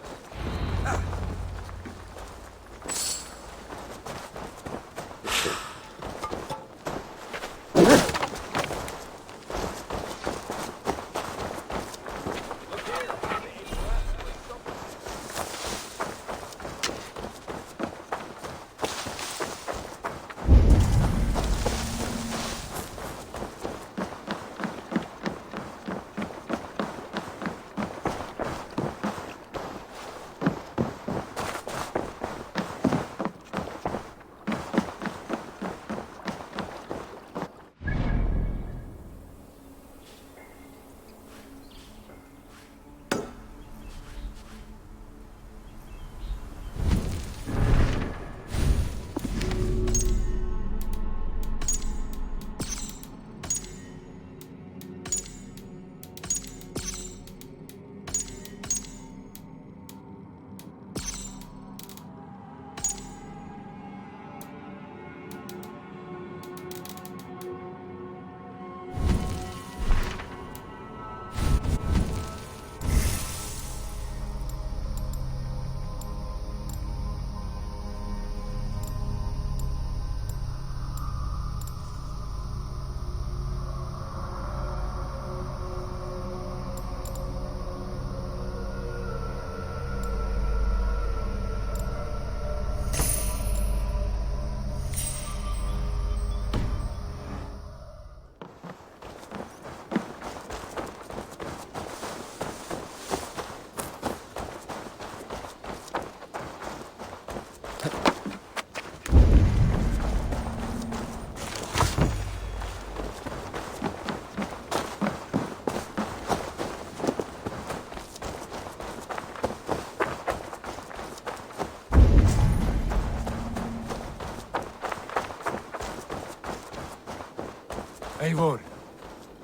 Eivor,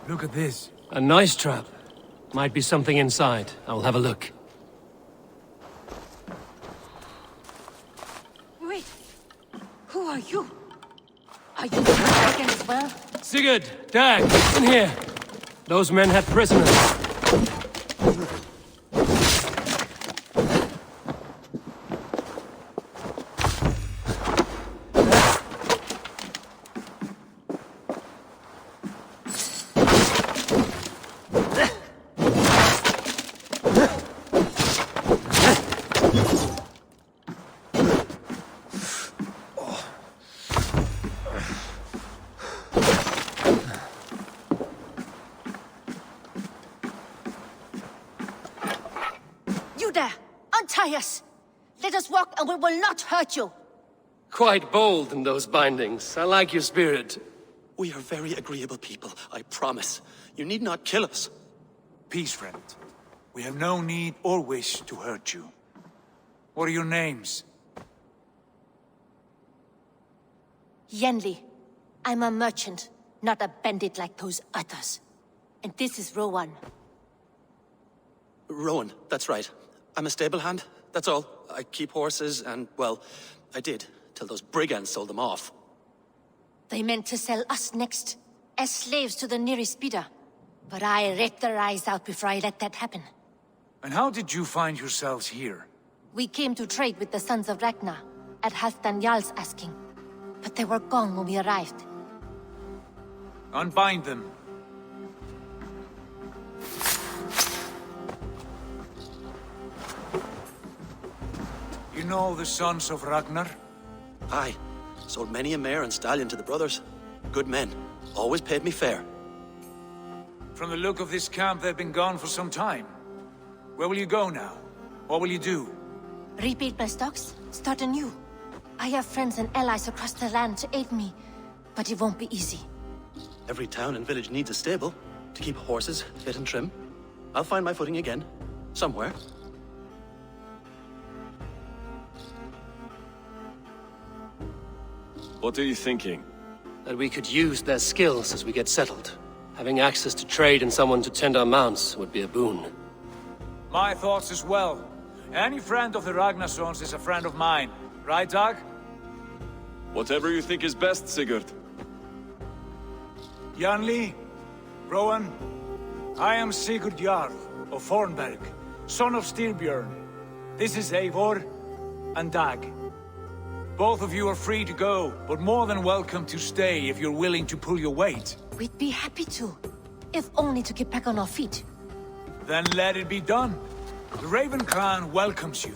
look at this. A nice trap. Might be something inside. I'll have a look. Wait. Who are are you? Are you the dragon as well? Sigurd, Dag, in here. Those men had prisoners. You there! Untie us! Let us walk and we will not hurt you! Quite bold in those bindings. I like your spirit. We are very agreeable people, I promise. You need not kill us. Peace, friend. We have no need or wish to hurt you. What are your names? Yenli. I'm a merchant, not a bandit like those others. And this is Rowan. Rowan, that's right. I'm a stable hand, that's all. I keep horses and, well, I did, till those brigands sold them off. They meant to sell us next, as slaves to the nearest speeder. But I ripped their eyes out before I let that happen. And how did you find yourselves here? We came to trade with the Sons of Ragnar, at Halfdan Jarl's asking. But they were gone when we arrived. Unbind them. You know the Sons of Ragnar? Aye. Sold many a mare and stallion to the brothers. Good men. Always paid me fair. From the look of this camp, they've been gone for some time. Where will you go now? What will you do? Rebuild my stocks, start anew. I have friends and allies across the land to aid me, but it won't be easy. Every town and village needs a stable to keep horses fit and trim. I'll find my footing again. Somewhere. What are you thinking? That we could use their skills as we get settled. Having access to trade and someone to tend our mounts would be a boon. My thoughts as well. Any friend of the Ragnarsons is a friend of mine. Right, Dag? Whatever you think is best, Sigurd. Janli, Rowan, I am Sigurd Jarl of Fornberg, son of Styrbjörn. This is Eivor and Dag. Both of you are free to go, but more than welcome to stay if you're willing to pull your weight. We'd be happy to, if only to get back on our feet. Then let it be done. The Raven Clan welcomes you.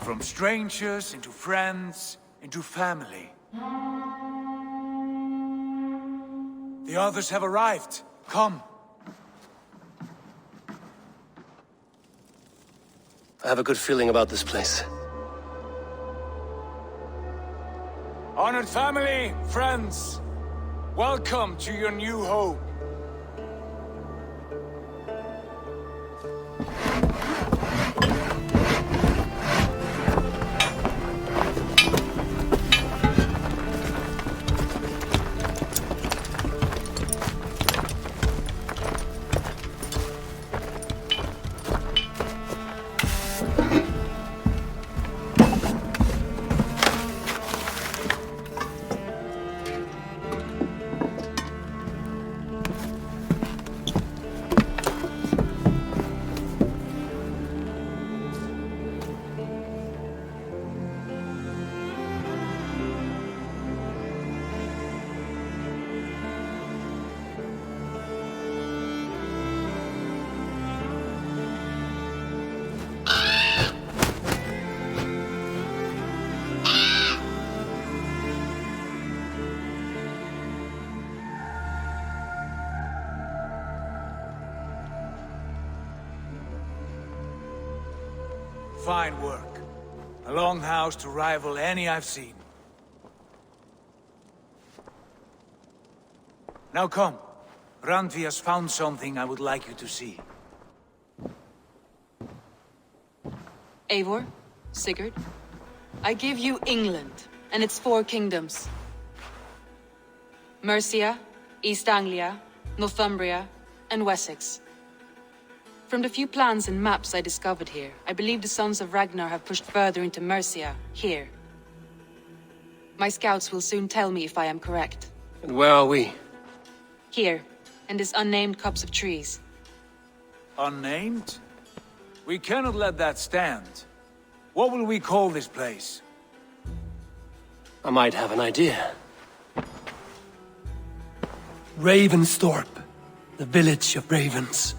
From strangers into friends, into family. The others have arrived. Come. I have a good feeling about this place. Honored family, friends, welcome to your new home. Fine work. A longhouse to rival any I've seen. Now come. Randvi has found something I would like you to see. Eivor, Sigurd, I give you England and its 4 kingdoms. Mercia, East Anglia, Northumbria, and Wessex. From the few plans and maps I discovered here, I believe the Sons of Ragnar have pushed further into Mercia, here. My scouts will soon tell me if I am correct. And where are we? Here, in this unnamed copse of trees. Unnamed? We cannot let that stand. What will we call this place? I might have an idea. Ravensthorpe, the village of ravens.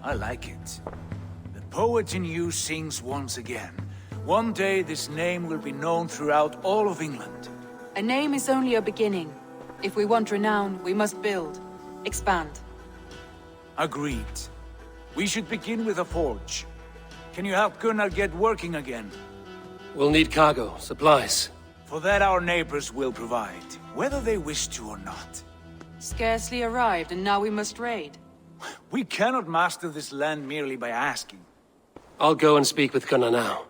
I like it. The poet in you sings once again. One day this name will be known throughout all of England. A name is only a beginning. If we want renown, we must build, expand. Agreed. We should begin with a forge. Can you help Gunnar get working again? We'll need cargo, supplies. For that our neighbors will provide, whether they wish to or not. Scarcely arrived, and now we must raid. We cannot master this land merely by asking. I'll go and speak with Gunnar now.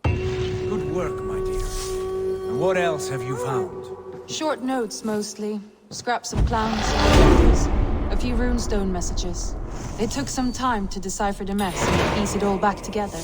Good work, my dear. And what else have you found? Short notes, mostly. Scraps of plans, letters, a few runestone messages. It took some time to decipher the mess and piece it all back together.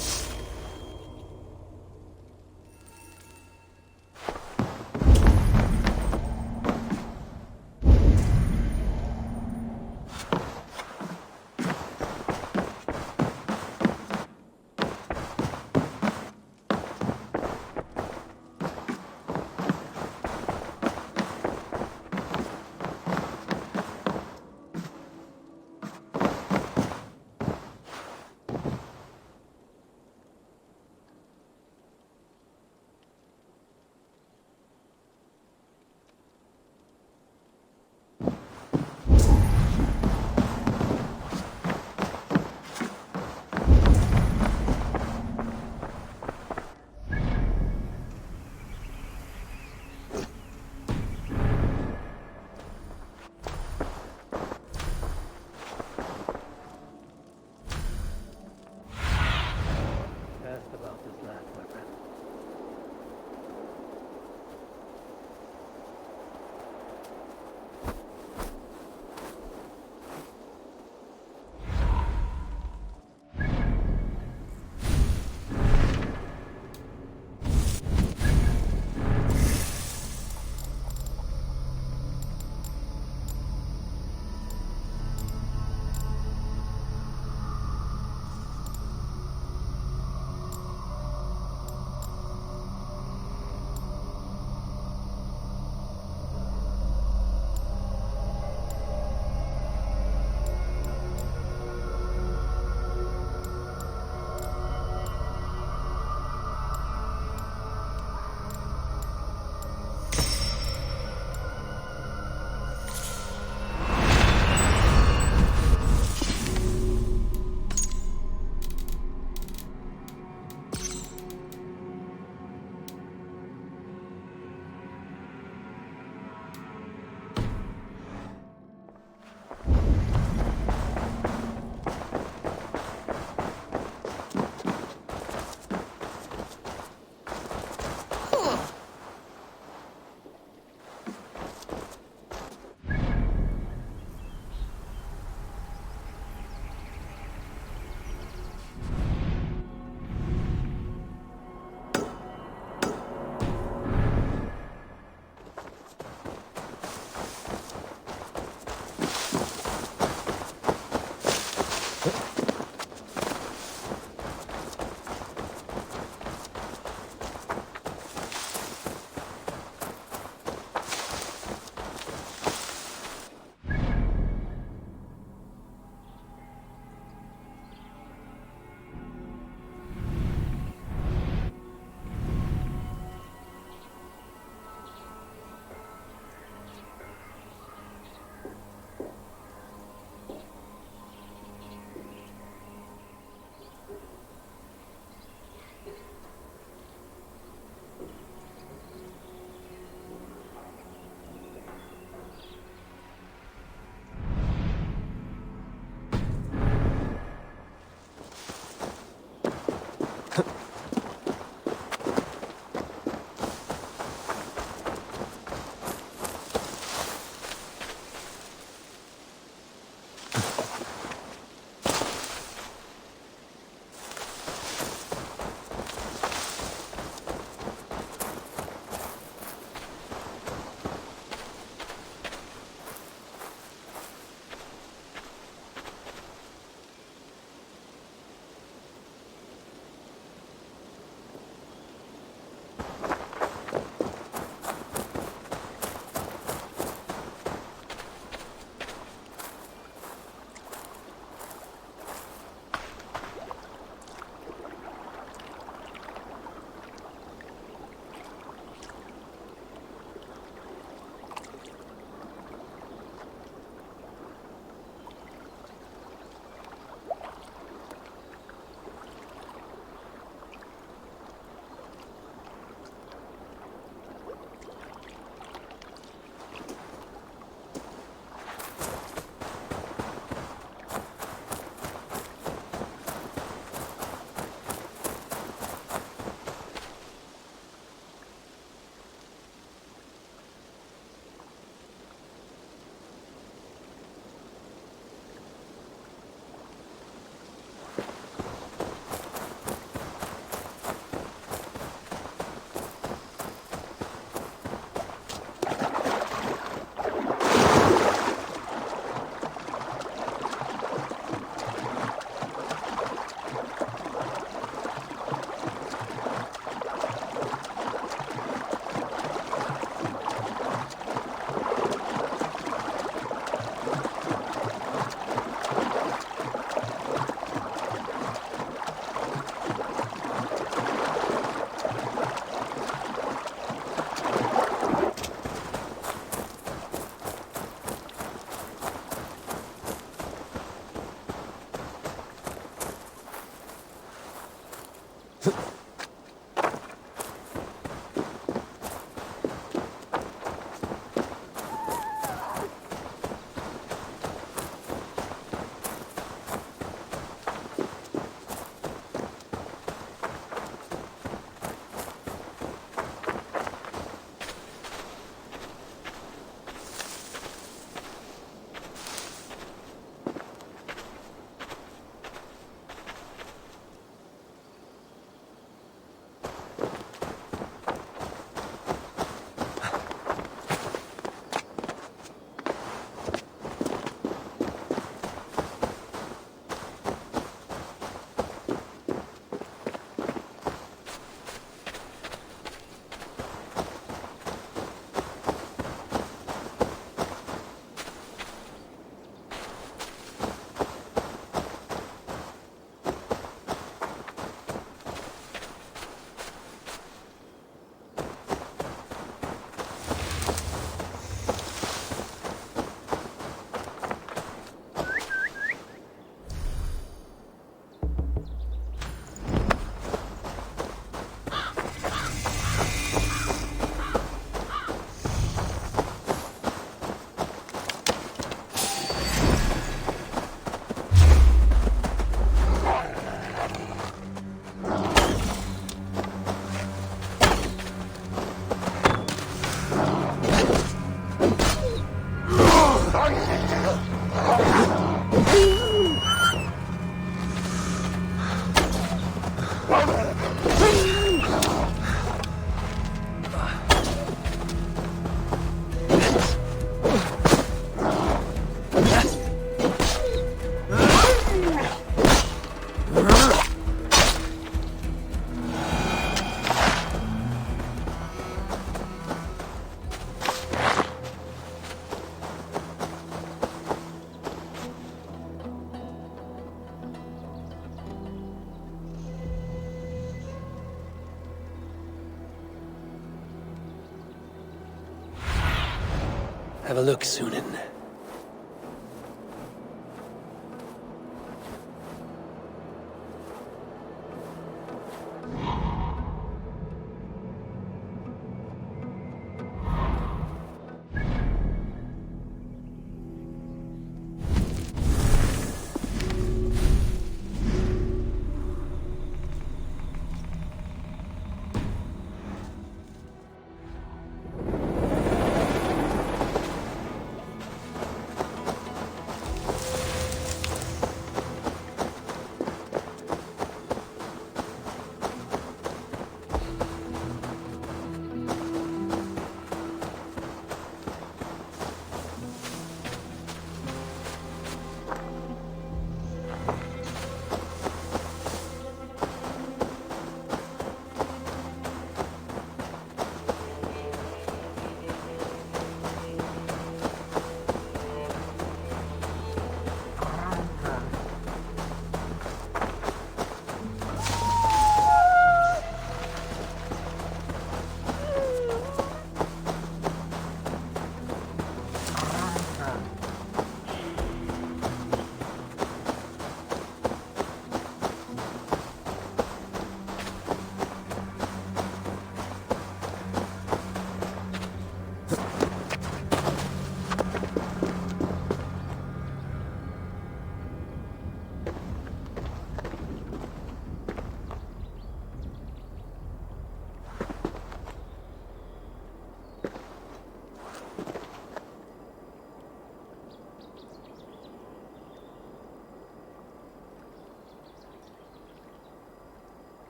Have a look, Sunan.